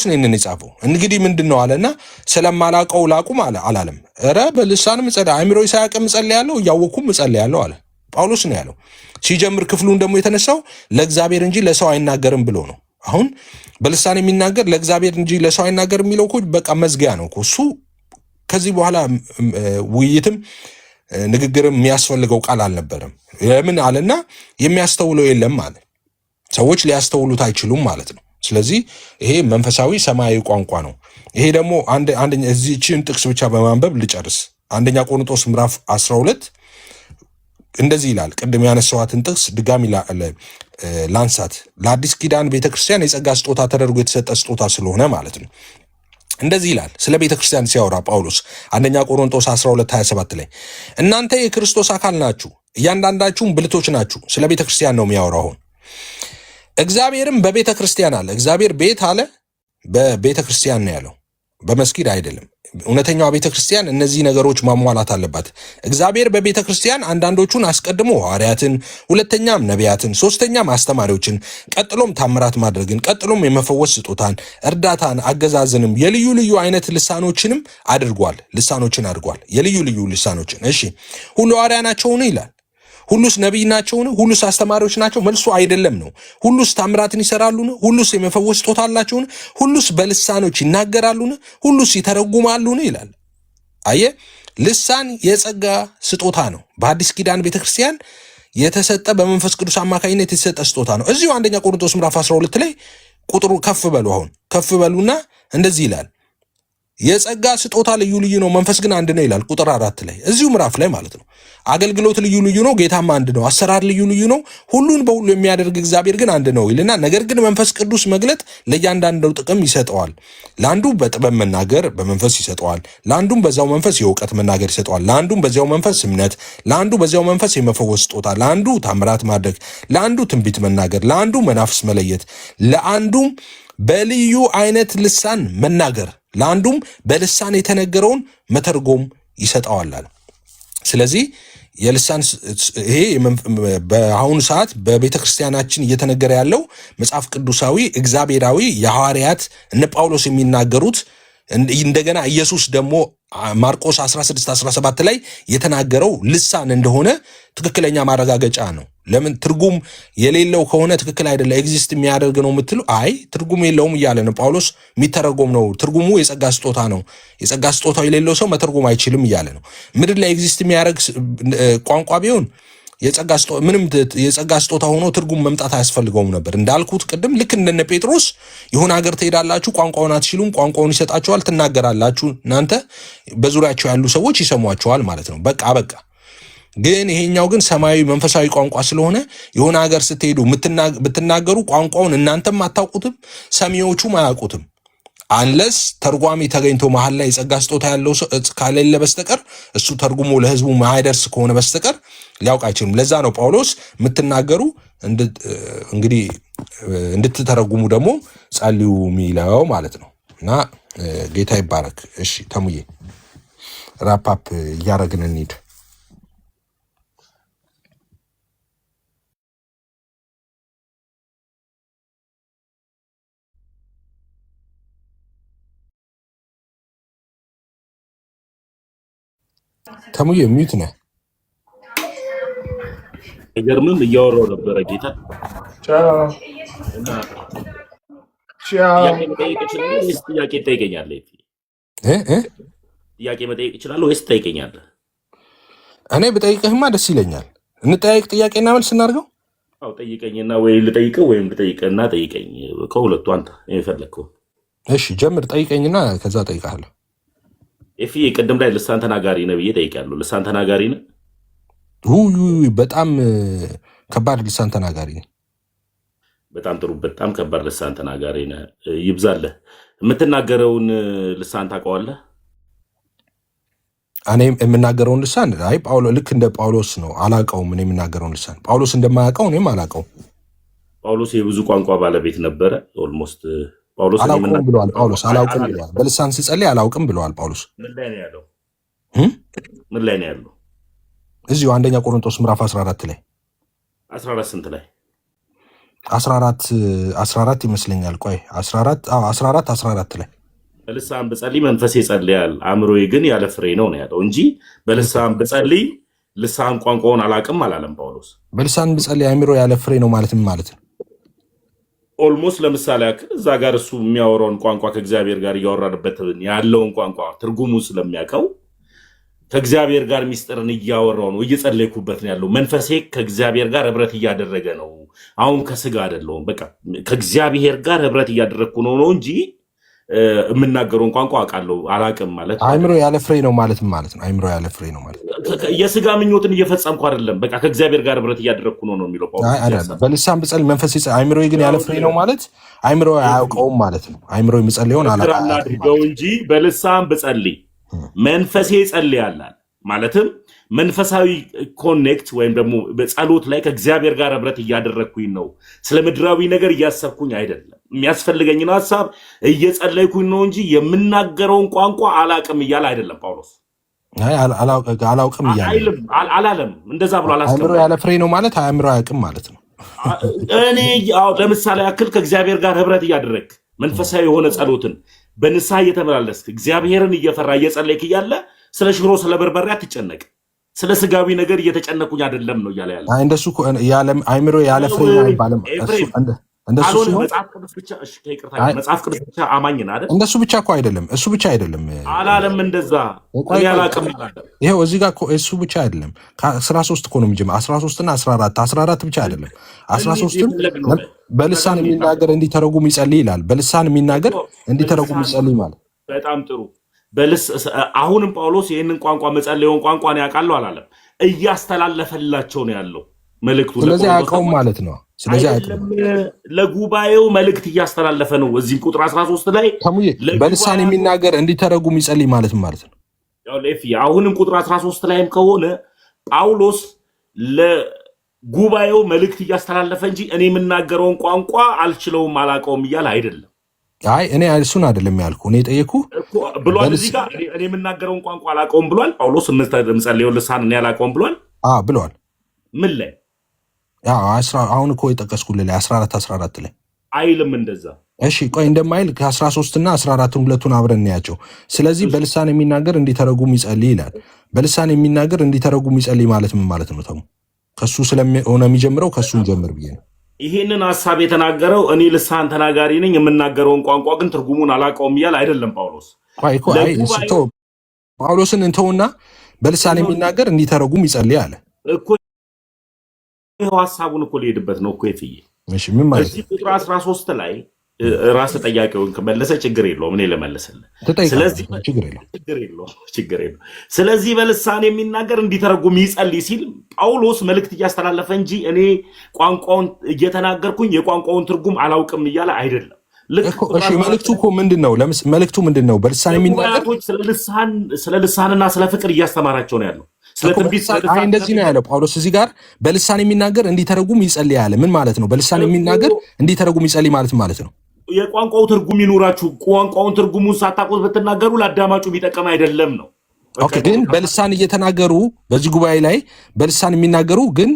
ነው ይህንን የጻፈው። እንግዲህ ምንድን ነው አለና ስለማላውቀው ላቁም አላለም። ኧረ በልሳንም አይምሮ ሳያውቅም እጸልያለሁ፣ እያወቅኩም እጸልያለሁ አለ። ጳውሎስ ነው ያለው። ሲጀምር ክፍሉን ደግሞ የተነሳው ለእግዚአብሔር እንጂ ለሰው አይናገርም ብሎ ነው። አሁን በልሳን የሚናገር ለእግዚአብሔር እንጂ ለሰው አይናገርም የሚለው እኮ በቃ መዝጊያ ነው እኮ እሱ። ከዚህ በኋላ ውይይትም ንግግርም የሚያስፈልገው ቃል አልነበረም። ለምን አለና የሚያስተውለው የለም አለ። ሰዎች ሊያስተውሉት አይችሉም ማለት ነው። ስለዚህ ይሄ መንፈሳዊ ሰማያዊ ቋንቋ ነው። ይሄ ደግሞ አንደኛ እዚህችን ጥቅስ ብቻ በማንበብ ልጨርስ። አንደኛ ቆሮንቶስ ምዕራፍ 12 እንደዚህ ይላል። ቅድም ያነሳዋትን ጥቅስ ድጋሚ ላንሳት። ለአዲስ ኪዳን ቤተክርስቲያን የጸጋ ስጦታ ተደርጎ የተሰጠ ስጦታ ስለሆነ ማለት ነው። እንደዚህ ይላል ስለ ቤተክርስቲያን ሲያወራ ጳውሎስ አንደኛ ቆሮንቶስ 12:27 ላይ እናንተ የክርስቶስ አካል ናችሁ፣ እያንዳንዳችሁም ብልቶች ናችሁ። ስለ ቤተክርስቲያን ነው የሚያወራው። አሁን እግዚአብሔርም በቤተክርስቲያን አለ። እግዚአብሔር ቤት አለ፣ በቤተክርስቲያን ነው ያለው፣ በመስጊድ አይደለም። እውነተኛዋ ቤተክርስቲያን እነዚህ ነገሮች ማሟላት አለባት። እግዚአብሔር በቤተክርስቲያን አንዳንዶቹን አስቀድሞ ሐዋርያትን፣ ሁለተኛም ነቢያትን፣ ሶስተኛም አስተማሪዎችን፣ ቀጥሎም ታምራት ማድረግን፣ ቀጥሎም የመፈወስ ስጦታን፣ እርዳታን፣ አገዛዝንም፣ የልዩ ልዩ አይነት ልሳኖችን አድርጓል። የልዩ ልዩ ልሳኖችን። እሺ ሁሉ ሐዋርያ ናቸውን ይላል። ሁሉስ ነቢይ ናቸውን? ሁሉስ አስተማሪዎች ናቸው? መልሱ አይደለም ነው። ሁሉስ ታምራትን ይሰራሉን? ሁሉስ የመፈወስ ስጦታ አላቸውን? ሁሉስ በልሳኖች ይናገራሉን? ሁሉስ ይተረጉማሉን? ይላል። አየ ልሳን የጸጋ ስጦታ ነው። በአዲስ ኪዳን ቤተክርስቲያን የተሰጠ በመንፈስ ቅዱስ አማካኝነት የተሰጠ ስጦታ ነው። እዚሁ አንደኛ ቆሮንቶስ ምዕራፍ 12 ላይ ቁጥሩ ከፍ በሉና እንደዚህ ይላል። የጸጋ ስጦታ ልዩ ልዩ ነው፣ መንፈስ ግን አንድ ነው ይላል። ቁጥር 4 ላይ እዚሁ ምዕራፍ ላይ ማለት ነው። አገልግሎት ልዩ ልዩ ነው፣ ጌታም አንድ ነው። አሰራር ልዩ ልዩ ነው፣ ሁሉን በሁሉ የሚያደርግ እግዚአብሔር ግን አንድ ነው ይልና ነገር ግን መንፈስ ቅዱስ መግለጥ ለእያንዳንዱ ጥቅም ይሰጠዋል። ለአንዱ በጥበብ መናገር በመንፈስ ይሰጠዋል፣ ለአንዱም በዚያው መንፈስ የእውቀት መናገር ይሰጠዋል፣ ለአንዱም በዚያው መንፈስ እምነት፣ ለአንዱ በዚያው መንፈስ የመፈወስ ስጦታ፣ ለአንዱ ታምራት ማድረግ፣ ለአንዱ ትንቢት መናገር፣ ለአንዱ መናፍስ መለየት፣ ለአንዱም በልዩ አይነት ልሳን መናገር፣ ለአንዱም በልሳን የተነገረውን መተርጎም ይሰጠዋል አለ። ስለዚህ የልሳን ይሄ በአሁኑ ሰዓት በቤተ ክርስቲያናችን እየተነገረ ያለው መጽሐፍ ቅዱሳዊ እግዚአብሔራዊ የሐዋርያት እነ ጳውሎስ የሚናገሩት እንደገና ኢየሱስ ደግሞ ማርቆስ 16:17 ላይ የተናገረው ልሳን እንደሆነ ትክክለኛ ማረጋገጫ ነው። ለምን ትርጉም የሌለው ከሆነ ትክክል አይደለ ኤግዚስት የሚያደርግ ነው የምትሉ፣ አይ ትርጉም የለውም እያለ ነው ጳውሎስ። የሚተረጎም ነው፣ ትርጉሙ የጸጋ ስጦታ ነው። የጸጋ ስጦታው የሌለው ሰው መተርጎም አይችልም እያለ ነው። ምድር ላይ ኤግዚስት የሚያደርግ ቋንቋ ቢሆን ምንም የጸጋ ስጦታ ሆኖ ትርጉም መምጣት አያስፈልገውም ነበር። እንዳልኩት ቅድም ልክ እንደነ ጴጥሮስ የሆነ ሀገር ትሄዳላችሁ፣ ቋንቋውን አትችሉም፣ ቋንቋውን ይሰጣችኋል፣ ትናገራላችሁ፣ እናንተ በዙሪያቸው ያሉ ሰዎች ይሰሟቸዋል ማለት ነው። በቃ ግን ይሄኛው ግን ሰማያዊ መንፈሳዊ ቋንቋ ስለሆነ የሆነ ሀገር ስትሄዱ ብትናገሩ ቋንቋውን እናንተም አታውቁትም፣ ሰሚዎቹም አያውቁትም። አንለስ ተርጓሚ ተገኝቶ መሀል ላይ የጸጋ ስጦታ ያለው ካሌለ በስተቀር እሱ ተርጉሞ ለህዝቡ ማይደርስ ከሆነ በስተቀር ሊያውቅ አይችልም። ለዛ ነው ጳውሎስ የምትናገሩ እንግዲህ እንድትተረጉሙ ደግሞ ጸልዩ የሚለው ማለት ነው። እና ጌታ ይባረክ። እሺ ተሙዬ ራፓፕ እያረግን እንሂድ። ተሙዬ ሚዩት ነህ። አይገርምም? እያወራው ነበረ ጌታ እና ጥያቄ መጠየቅ እችላለሁ ወይስ ጥያቄ ትጠይቀኛለህ? ጥያቄ መጠየቅ እችላለሁ ወይስ ትጠይቀኛለህ? እኔ ብጠይቅህማ ደስ ይለኛል። እንጠያየቅ፣ ጥያቄና መልስ እናድርገው። አዎ ጠይቀኝና ወይ ልጠይቅህ ወይም ልጠይቅህና ጠይቀኝ። ከሁለቱ አንተ የፈለግከው። እሺ ጀምር፣ ጠይቀኝና ከዛ ጠይቃለሁ። ኤፊ ቅድም ላይ ልሳን ተናጋሪ ነህ ብዬ ጠይቄያለሁ። ልሳን ተናጋሪ ነህ? በጣም ከባድ ልሳን ተናጋሪ ነህ። በጣም ጥሩ። በጣም ከባድ ልሳን ተናጋሪ ነህ። ይብዛለህ። የምትናገረውን ልሳን ታውቀዋለህ? እኔ የምናገረውን ልሳን ልክ እንደ ጳውሎስ ነው። አላውቀውም። እኔ የምናገረውን ልሳን ጳውሎስ እንደማያውቀው እኔም አላውቀውም። ጳውሎስ የብዙ ቋንቋ ባለቤት ነበረ። ኦልሞስት ጳውሎስ አላውቅም ብለዋል። ጳውሎስ አላውቅም ብለዋል። በልሳን ስጸልይ አላውቅም ብለዋል ጳውሎስ። ምን ላይ ነው ያለው? ምን ላይ ነው ያለው? እዚሁ አንደኛ ቆሮንቶስ ምዕራፍ 14 ላይ 14 ስንት ላይ? 14 ይመስለኛል። ቆይ 14 ላይ በልሳን ብጸልይ መንፈሴ ይጸልያል፣ አእምሮዬ ግን ያለ ፍሬ ነው ያለው እንጂ በልሳን ብጸልይ ልሳን ቋንቋውን አላውቅም አላለም ጳውሎስ። በልሳን ብጸልይ አእምሮ ያለ ፍሬ ነው ማለት ምን ማለት ነው? ኦልሞስት ለምሳሌ ያክል እዛ ጋር እሱ የሚያወራውን ቋንቋ ከእግዚአብሔር ጋር እያወራንበት ያለውን ቋንቋ ትርጉሙ ስለሚያውቀው ከእግዚአብሔር ጋር ሚስጥርን እያወራው ነው፣ እየጸለይኩበት ነው ያለው። መንፈሴ ከእግዚአብሔር ጋር ህብረት እያደረገ ነው። አሁን ከስጋ አይደለሁም። በቃ ከእግዚአብሔር ጋር ህብረት እያደረግኩ ነው እንጂ የምናገረውን ቋንቋ አውቃለሁ አላውቅም ማለት አእምሮ ያለ ፍሬ ነው ማለት ማለት ነው። አእምሮ ያለ ፍሬ ነው ማለት የስጋ ምኞትን እየፈጸምኩ አይደለም። በቃ ከእግዚአብሔር ጋር ህብረት እያደረግኩ ነው የሚለው ጳውሎስ። በልሳን ብጸልይ መንፈስ አእምሮ ግን ያለ ፍሬ ነው ማለት አእምሮ አያውቀውም ማለት ነው። አእምሮ የሚጸልየውን አላውቀው እንጂ በልሳን ብጸልይ መንፈሴ ይጸልያል ማለትም መንፈሳዊ ኮኔክት ወይም ደግሞ በጸሎት ላይ ከእግዚአብሔር ጋር ህብረት እያደረግኩኝ ነው። ስለ ምድራዊ ነገር እያሰብኩኝ አይደለም። የሚያስፈልገኝን ሀሳብ እየጸለይኩኝ ነው እንጂ የምናገረውን ቋንቋ አላውቅም እያለ አይደለም ጳውሎስ። አላውቅም እያለ አላለም። እንደዛ ብሎ አላስቀምጥም። አእምሮ ያለ ፍሬ ነው ማለት አእምሮ አያውቅም ማለት ነው። እኔ ለምሳሌ ያክል ከእግዚአብሔር ጋር ህብረት እያደረግ መንፈሳዊ የሆነ ጸሎትን በንስሐ እየተመላለስክ እግዚአብሔርን እየፈራ እየጸለይክ እያለ ስለ ሽሮ ስለ በርበሬ አትጨነቅ። ስለ ስጋዊ ነገር እየተጨነቁኝ አይደለም ነው እያለ ያለ። እንደሱ አእምሮ ያለ ፍሬ አይባልም። እንደሱ መጽሐፍ ቅዱስ ብቻ መጽሐፍ ቅዱስ ብቻ አማኝ ነህ አይደል? እንደሱ ብቻ እኮ አይደለም። እሱ ብቻ አይደለም አላለም። እንደዛ እኔ አላውቅም ይላል። ይሄው እዚህ ጋር እኮ እሱ ብቻ አይደለም። ከ13 እኮ ነው የሚጀምረው። 13 እና 14 ብቻ አይደለም። 13ም በልሳን የሚናገር እንዲተረጉም ይጸልይ ይላል። በልሳን የሚናገር እንዲተረጉም ይጸልይ ማለት በጣም ጥሩ። አሁንም ጳውሎስ ይህንን ቋንቋ መጸለየውን ቋንቋ ነው ያውቃለሁ አላለም። እያስተላለፈላቸው ነው ያለው መልእክቱ። ስለዚህ አያውቀውም ማለት ነው። ስለዚህ ለጉባኤው መልእክት እያስተላለፈ ነው። እዚህ ቁጥር 13 ላይ በልሳን የሚናገር እንዲተረጉም ይጸልይ ማለት ማለት ነው። አሁንም ቁጥር 13 ላይም ከሆነ ጳውሎስ ለጉባኤው መልእክት እያስተላለፈ እንጂ እኔ የምናገረውን ቋንቋ አልችለውም አላውቀውም እያለ አይደለም። እኔ እሱን አይደለም ያልኩ። እኔ ጠየኩ ብሏል። እዚህ ጋር እኔ የምናገረውን ቋንቋ አላውቀውም ብሏል ጳውሎስ። የምጸልየውን ልሳን እኔ አላውቀውም ብሏል ብሏል። ምን ላይ? አሁን እኮ የጠቀስኩልህ ላይ 14 ላይ አይልም እንደዛ። እሺ ቆይ እንደማይል ከ13 እና 14 ሁለቱን አብረን እንያቸው። ስለዚህ በልሳን የሚናገር እንዲተረጉም ይጸልይ ይላል። በልሳን የሚናገር እንዲተረጉም ይጸልይ ማለት ምን ማለት ነው? ተሙ ከሱ ስለሆነ የሚጀምረው ከሱን ጀምር ብዬ ነው። ይሄንን ሀሳብ የተናገረው እኔ ልሳን ተናጋሪ ነኝ የምናገረውን ቋንቋ ግን ትርጉሙን አላውቀውም እያል አይደለም ጳውሎስ። ጳውሎስን እንተውና በልሳን የሚናገር እንዲተረጉም ይጸልይ አለ እኮ። ይኸው ሐሳቡን እኮ ሊሄድበት ነው እኮ የፍዬ እሺ ምን ማለት እዚህ ቁጥር 13 ላይ ራስ ጠያቂውን ከመለሰ ችግር የለውም እኔ ለመለስልህ። ስለዚህ ችግር የለውም። ስለዚህ በልሳን የሚናገር እንዲተረጉም ይጸልይ ሲል ጳውሎስ መልእክት እያስተላለፈ እንጂ እኔ ቋንቋውን እየተናገርኩኝ የቋንቋውን ትርጉም አላውቅም እያለ አይደለም። እሺ መልእክቱ እኮ ምንድነው? መልእክቱ ምንድነው? በልሳን የሚናገር ስለ ልሳንና ስለ ፍቅር እያስተማራቸው ነው ያለው። እንደዚህ ነው ያለው ጳውሎስ እዚህ ጋር በልሳን የሚናገር እንዲተረጉም ይጸልይ ያለ ምን ማለት ነው? በልሳን የሚናገር እንዲተረጉም ይጸልይ ማለት ነው። የቋንቋው ትርጉም ይኑራችሁ። ቋንቋውን ትርጉሙን ሳታውቁት ብትናገሩ ለአዳማጩ ቢጠቀም አይደለም ነው። ኦኬ ግን በልሳን እየተናገሩ በዚህ ጉባኤ ላይ በልሳን የሚናገሩ ግን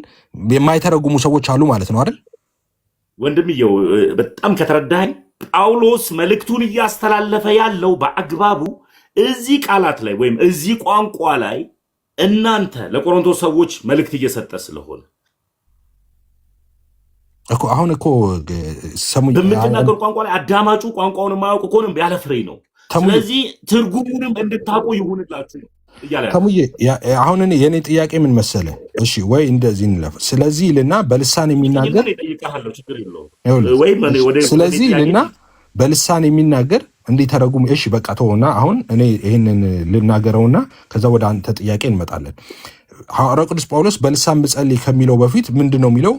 የማይተረጉሙ ሰዎች አሉ ማለት ነው አይደል? ወንድምየው በጣም ከተረዳኸኝ ጳውሎስ መልእክቱን እያስተላለፈ ያለው በአግባቡ እዚህ ቃላት ላይ ወይም እዚህ ቋንቋ ላይ እናንተ ለቆሮንቶስ ሰዎች መልእክት እየሰጠ ስለሆነ እኮ አሁን እኮ በምትናገሩ ቋንቋ ላይ አዳማጩ ቋንቋውን የማያውቅ ከሆነ ያለ ፍሬ ነው። ስለዚህ ትርጉሙንም እንድታውቁ ይሁንላችሁ እያለ ተሙዬ አሁን የኔ ጥያቄ ምን መሰለ? እሺ ወይ እንደዚህ እንለፍ። ስለዚህ ልና በልሳን የሚናገር ስለዚህ ልና በልሳን የሚናገር እንዲተረጉም እሺ በቃ ተውና አሁን እኔ ይሄንን ልናገረውና ከዛ ወደ አንተ ጥያቄ እንመጣለን። ሐዋርያው ቅዱስ ጳውሎስ በልሳን ብጸልይ ከሚለው በፊት ምንድነው የሚለው?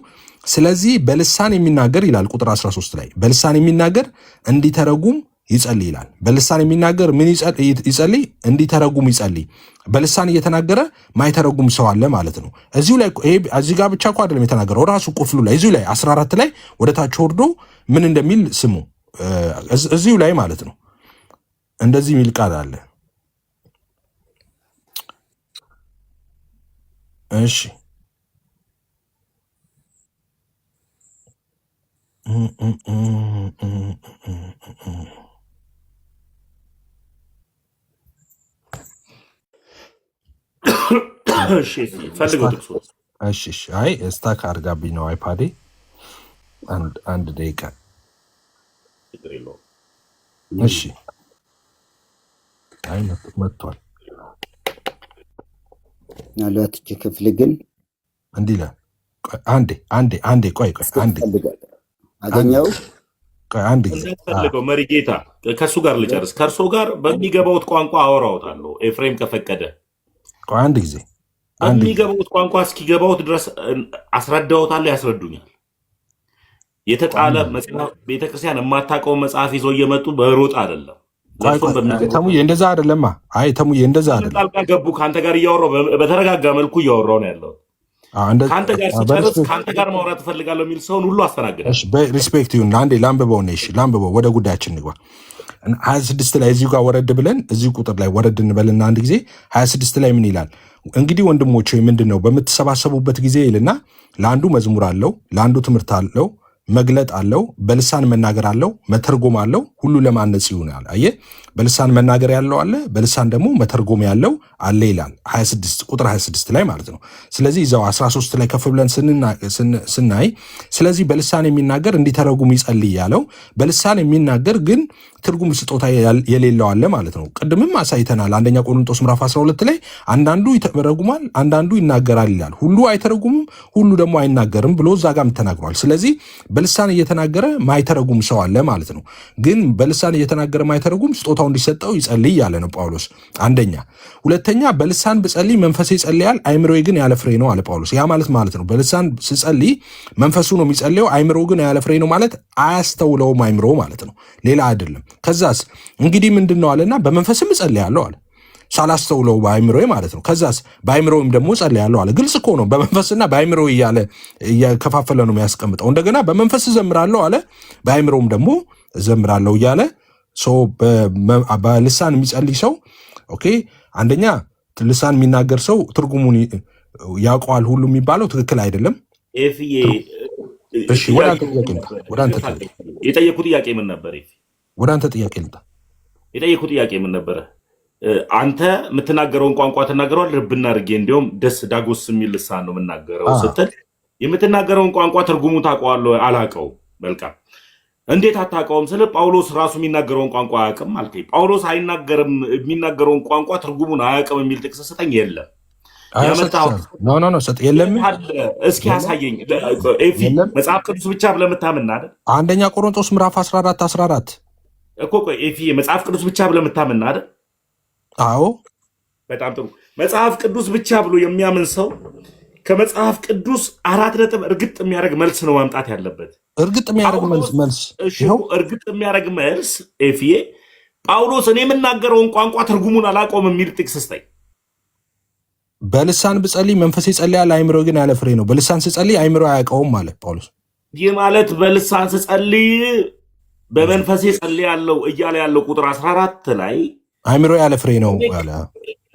ስለዚህ በልሳን የሚናገር ይላል ቁጥር 13 ላይ በልሳን የሚናገር እንዲተረጉም ይጸልይ ይላል። በልሳን የሚናገር ምን ይጸልይ? እንዲተረጉም ይጸልይ። በልሳን እየተናገረ ማይተረጉም ሰው አለ ማለት ነው። እዚሁ ላይ እዚህ ጋር ብቻ እኮ አይደለም የተናገረው ራሱ ቁፍሉ ላይ እዚሁ ላይ 14 ላይ ወደ ታች ወርዶ ምን እንደሚል ስሙ። እዚሁ ላይ ማለት ነው እንደዚህ የሚል ቃል አለ። እሺ አይ ስታክ አድርጋብኝ ነው አይፓዴ። አንድ ደቂቃ እሺ። አይ መጥቷል። ምናልባት እቺ ክፍል ግን እንዲህ ይላል። አንዴ ቆይ አንዴ አገኘው አንድ ጊዜ ፈልገው መሪ ጌታ ከሱ ጋር ልጨርስ። ከእርሶ ጋር በሚገባውት ቋንቋ አወራውታለሁ ኤፍሬም ከፈቀደ። ቆይ አንድ ጊዜ በሚገባውት ቋንቋ እስኪገባውት ድረስ አስረዳውታለሁ፣ ያስረዱኛል። የተጣለ መጽሐፍ ቤተክርስቲያን የማታውቀውን መጽሐፍ ይዞ እየመጡ በሮጥ አይደለም። ተሙዬ እንደዛ አይደለማ። አይ ተሙዬ እንደዛ አይደለም። ጣልቃ ገቡ። ከአንተ ጋር እያወራሁ በተረጋጋ መልኩ እያወራሁ ነው ያለው። ከአንተ ጋር ሲጨርስ ከአንተ ጋር ማውራት እፈልጋለሁ የሚል ሰውን ሁሉ አስተናግዳለሁ። ሪስፔክት ይሁን። አንዴ ላንብበው ነው። እሺ ላንብበው፣ ወደ ጉዳያችን እንግባ። 26 ላይ እዚሁ ጋር ወረድ ብለን እዚሁ ቁጥር ላይ ወረድ እንበልና አንድ ጊዜ 26 ላይ ምን ይላል? እንግዲህ ወንድሞች ምንድን ነው በምትሰባሰቡበት ጊዜ ይልና ለአንዱ መዝሙር አለው፣ ለአንዱ ትምህርት አለው፣ መግለጥ አለው፣ በልሳን መናገር አለው፣ መተርጎም አለው፣ ሁሉ ለማነጽ ይሆናል። አየህ፣ በልሳን መናገር ያለው አለ፣ በልሳን ደግሞ መተርጎም ያለው አለ ይላል 26 ቁጥር 26 ላይ ማለት ነው። ስለዚህ እዛው 13 ላይ ከፍ ብለን ስናይ ስለዚህ በልሳን የሚናገር እንዲተረጉም ይጸልይ ያለው በልሳን የሚናገር ግን ትርጉም ስጦታ የሌለው አለ ማለት ነው። ቅድምም አሳይተናል። አንደኛ ቆሮንቶስ ምዕራፍ 12 ላይ አንዳንዱ ይተረጉማል፣ አንዳንዱ ይናገራል ይላል። ሁሉ አይተረጉምም፣ ሁሉ ደግሞ አይናገርም ብሎ እዛ ጋርም ተናግሯል። ስለዚህ በልሳን እየተናገረ ማይተረጉም ሰው አለ ማለት ነው። ግን በልሳን እየተናገረ ማይተረጉም ስጦታው እንዲሰጠው ይጸልይ ያለ ነው ጳውሎስ። አንደኛ። ሁለተኛ በልሳን ብጸልይ መንፈሴ ይጸልያል፣ አይምሮዬ ግን ያለ ፍሬ ነው አለ ጳውሎስ። ያ ማለት ነው በልሳን ስጸልይ መንፈሱ ነው የሚጸልየው፣ አይምሮ ግን ያለ ፍሬ ነው ማለት አያስተውለውም አይምሮ ማለት ነው፣ ሌላ አይደለም። ከዛስ እንግዲህ ምንድን ነው አለና በመንፈስም እጸልያለሁ አለ፣ ሳላስተውለው በአይምሮ ማለት ነው። ከዛስ በአይምሮም ደግሞ እጸልያለሁ አለ። ግልጽ እኮ ነው። በመንፈስና በአይምሮ እያለ እየከፋፈለ ነው የሚያስቀምጠው። እንደገና በመንፈስ እዘምራለሁ አለ፣ በአይምሮም ደግሞ እዘምራለሁ እያለ በልሳን የሚጸልይ ሰው ኦኬ፣ አንደኛ ልሳን የሚናገር ሰው ትርጉሙን ያውቀዋል ሁሉ የሚባለው ትክክል አይደለም። እሺ ወደ አንተ የጠየኩ ጥያቄ ምን ነበር? ወደ አንተ ጥያቄ ልምጣ። የጠየኩ ጥያቄ ምን ነበረ? አንተ የምትናገረውን ቋንቋ ትናገረዋል ልብና አድርጌ እንዲሁም ደስ ዳጎስ የሚል ልሳን ነው የምናገረው ስትል የምትናገረውን ቋንቋ ትርጉሙ ታውቀዋለህ? አላውቀውም። መልካም፣ እንዴት አታውቀውም ስለ ጳውሎስ ራሱ የሚናገረውን ቋንቋ አያውቅም አልከኝ። ጳውሎስ አይናገርም፣ የሚናገረውን ቋንቋ ትርጉሙን አያውቅም የሚል ጥቅስ ስጠኝ። የለም። ያመጣው ኖ ሰጥ የለም። እስኪ ያሳየኝ ኤፊ። መጽሐፍ ቅዱስ ብቻ ብለህ የምታምን አይደል? አንደኛ ቆሮንቶስ ምዕራፍ 14 እኮ ቆይ ኤፊ፣ መጽሐፍ ቅዱስ ብቻ ብለህ የምታምን አይደል? አዎ። በጣም ጥሩ። መጽሐፍ ቅዱስ ብቻ ብሎ የሚያምን ሰው ከመጽሐፍ ቅዱስ 4 ነጥብ እርግጥ የሚያደርግ መልስ ነው ማምጣት ያለበት። እርግጥ የሚያደርግ መልስ ይኸው። እርግጥ የሚያደርግ መልስ ኤፊዬ፣ ጳውሎስ እኔ የምናገረውን ቋንቋ ትርጉሙን አላውቀውም የሚል ጥቅስ ስጠኝ። በልሳን ብጸልይ መንፈሴ ይጸልያል፣ አይምሮ ግን ያለ ፍሬ ነው። በልሳን ስጸልይ አይምሮ አያውቀውም ማለት ጳውሎስ። ይህ ማለት በልሳን ስጸልይ በመንፈሴ ጸልያለሁ እያለ ያለው ቁጥር 14 ላይ አይምሮ ያለ ፍሬ ነው ያለ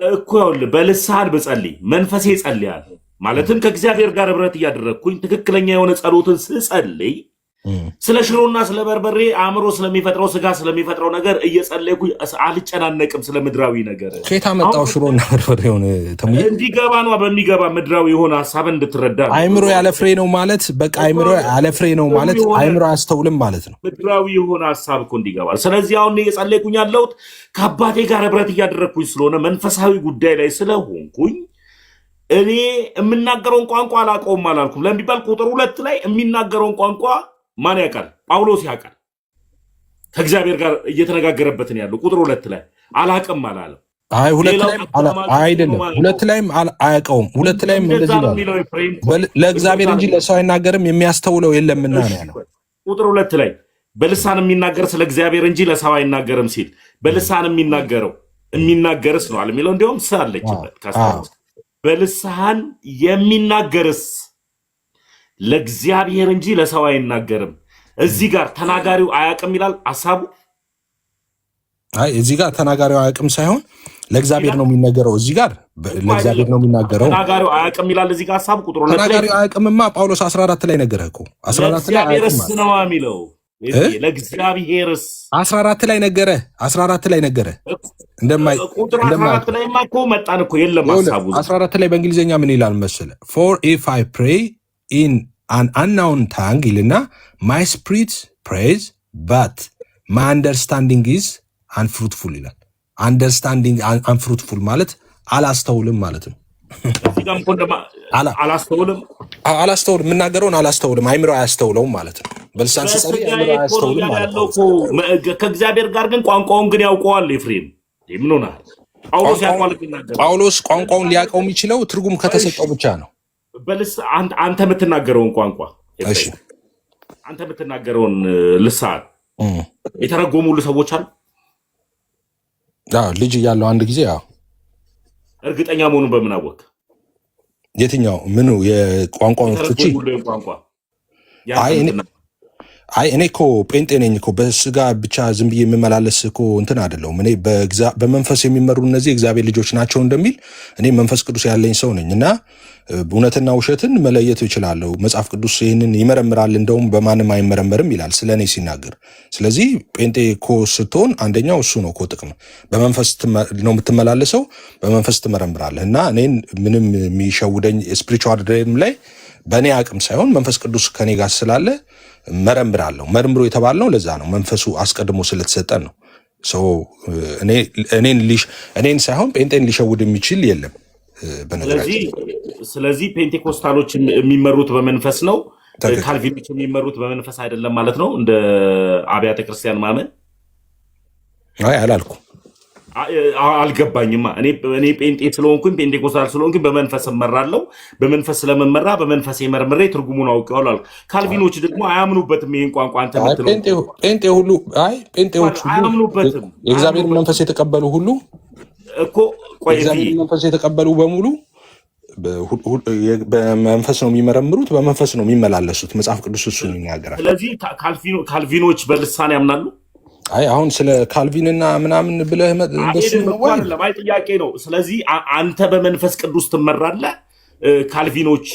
እኮ። ይኸውልህ በልሳን ብጸልይ መንፈሴ ይጸልያል ማለትም ከእግዚአብሔር ጋር ህብረት እያደረግኩኝ ትክክለኛ የሆነ ጸሎትን ስጸልይ ስለ ሽሮና ስለ በርበሬ አእምሮ ስለሚፈጥረው ስጋ ስለሚፈጥረው ነገር እየጸለይኩ አልጨናነቅም። ስለ ምድራዊ ነገር ከየት አመጣው? ሽሮና በርበሬ ሆነ እንዲገባ ነው። በሚገባ ምድራዊ የሆነ ሀሳብ እንድትረዳ አይምሮ ያለ ፍሬ ነው ማለት በቃ አይምሮ ያለ ፍሬ ነው ማለት አይምሮ አያስተውልም ማለት ነው። ምድራዊ የሆነ ሀሳብ እኮ እንዲገባል። ስለዚህ አሁን እየጸለይኩኝ ያለሁት ከአባቴ ጋር ህብረት እያደረግኩኝ ስለሆነ መንፈሳዊ ጉዳይ ላይ ስለሆንኩኝ እኔ የምናገረውን ቋንቋ አላውቀውም አላልኩም ለሚባል ቁጥር 2 ላይ የሚናገረውን ቋንቋ ማን ያውቃል? ጳውሎስ ያውቃል። ከእግዚአብሔር ጋር እየተነጋገረበትን ያለው ቁጥር 2 ላይ አላውቅም አላለም። አይ 2 ላይም አይደለም፣ 2 ላይም አያውቀውም። 2 ላይም እንደዚህ ነው፣ ለእግዚአብሔር እንጂ ለሰው አይናገርም የሚያስተውለው የለምና ነው ያለው። ቁጥር 2 ላይ በልሳን የሚናገር ስለ እግዚአብሔር እንጂ ለሰው አይናገርም ሲል በልሳን የሚናገርስ ነው አለ የሚለው። እንዲያውም ሳለችበት በልሳን የሚናገርስ ለእግዚአብሔር እንጂ ለሰው አይናገርም። እዚህ ጋር ተናጋሪው አያውቅም ይላል ሐሳቡ። አይ እዚህ ጋር ተናጋሪው አያውቅም ሳይሆን ለእግዚአብሔር ነው የሚናገረው። እዚህ ጋር ለእግዚአብሔር ነው የሚናገረው። ተናጋሪው አያውቅም ይላል እዚህ ጋር ሐሳቡ። ቁጥሩ ተናጋሪው አያውቅምማ ጳውሎስ 14 ላይ ነገረህ እኮ 14 ላይ ለእግዚአብሔርስ ነው የሚለው። ለእግዚአብሔርስ 14 ላይ ነገረ 14 ላይ ነገረ ቁጥር 14 ላይማ እኮ መጣን እኮ የለም ሐሳቡ። 14 ላይ በእንግሊዝኛ ምን ይላል መሰለህ? For if I pray in an unknown tongue ይልና my spirit prays but my understanding is unfruitful ይላል። አንደርስታንዲንግ አንፍሩትፉል ማለት አላስተውልም ማለት ነው። አላስተውልም የምናገረውን አላስተውልም፣ አይምሮ አያስተውለውም ማለት ነው። በልሳን ሲጸልይ አይምሮ አያስተውልም ማለት ነው። ከእግዚአብሔር ጋር ግን ቋንቋውን ግን ያውቀዋል። ኤፍሬም ምን ሆነሃል? ጳውሎስ ቋንቋውን ሊያውቀው የሚችለው ትርጉም ከተሰጠው ብቻ ነው። አንተ የምትናገረውን ቋንቋ አንተ የምትናገረውን ልሳን የተረጎሙልህ ሰዎች አሉ። ልጅ እያለው አንድ ጊዜ እርግጠኛ መሆኑን በምን አወቅ? የትኛው ምኑ የቋንቋውን ፍቺ? አይ እኔ እኮ ጴንጤ ነኝ እኮ በስጋ ብቻ ዝም ብዬ የምመላለስ እኮ እንትን አይደለሁም። እኔ በመንፈስ የሚመሩ እነዚህ እግዚአብሔር ልጆች ናቸው እንደሚል እኔ መንፈስ ቅዱስ ያለኝ ሰው ነኝ እና እውነትና ውሸትን መለየት ይችላለሁ። መጽሐፍ ቅዱስ ይህንን ይመረምራል፣ እንደውም በማንም አይመረመርም ይላል ስለ እኔ ሲናገር። ስለዚህ ጴንጤ እኮ ስትሆን አንደኛው እሱ ነው እኮ ጥቅም። በመንፈስ ነው የምትመላለሰው፣ በመንፈስ ትመረምራለህ እና እኔን ምንም የሚሸውደኝ ስፒሪቹዋል ሬልም ላይ በእኔ አቅም ሳይሆን መንፈስ ቅዱስ ከኔ ጋር ስላለ መረምራለሁ። መርምሮ የተባልነው ለዛ ነው፣ መንፈሱ አስቀድሞ ስለተሰጠን ነው። እኔን ሳይሆን ጴንጤን ሊሸውድ የሚችል የለም በነገራችን። ስለዚህ ፔንቴኮስታሎች የሚመሩት በመንፈስ ነው፣ ካልቪኖች የሚመሩት በመንፈስ አይደለም ማለት ነው። እንደ አብያተ ክርስቲያን ማመን አላልኩም። አልገባኝማ። እኔ ጴንጤ ስለሆንኩኝ ፔንቴኮስታል ስለሆንኩኝ በመንፈስ እመራለሁ። በመንፈስ ስለመመራ በመንፈስ መርምሬ ትርጉሙን አውቄዋለሁ። ካልቪኖች ደግሞ አያምኑበትም። ይህን ቋንቋ አንተ ጴንጤዎቹ አያምኑበትም። የእግዚአብሔር መንፈስ የተቀበሉ ሁሉ እኮ የእግዚአብሔር መንፈስ የተቀበሉ በሙሉ በመንፈስ ነው የሚመረምሩት፣ በመንፈስ ነው የሚመላለሱት። መጽሐፍ ቅዱስ እሱን ይናገራል። ስለዚህ ካልቪኖች በልሳን ያምናሉ። አይ አሁን ስለ ካልቪንና ምናምን ብለህ እንደሱ ነው ወይ? ለማይ ጥያቄ ነው። ስለዚህ አንተ በመንፈስ ቅዱስ ትመራለህ፣ ካልቪኖች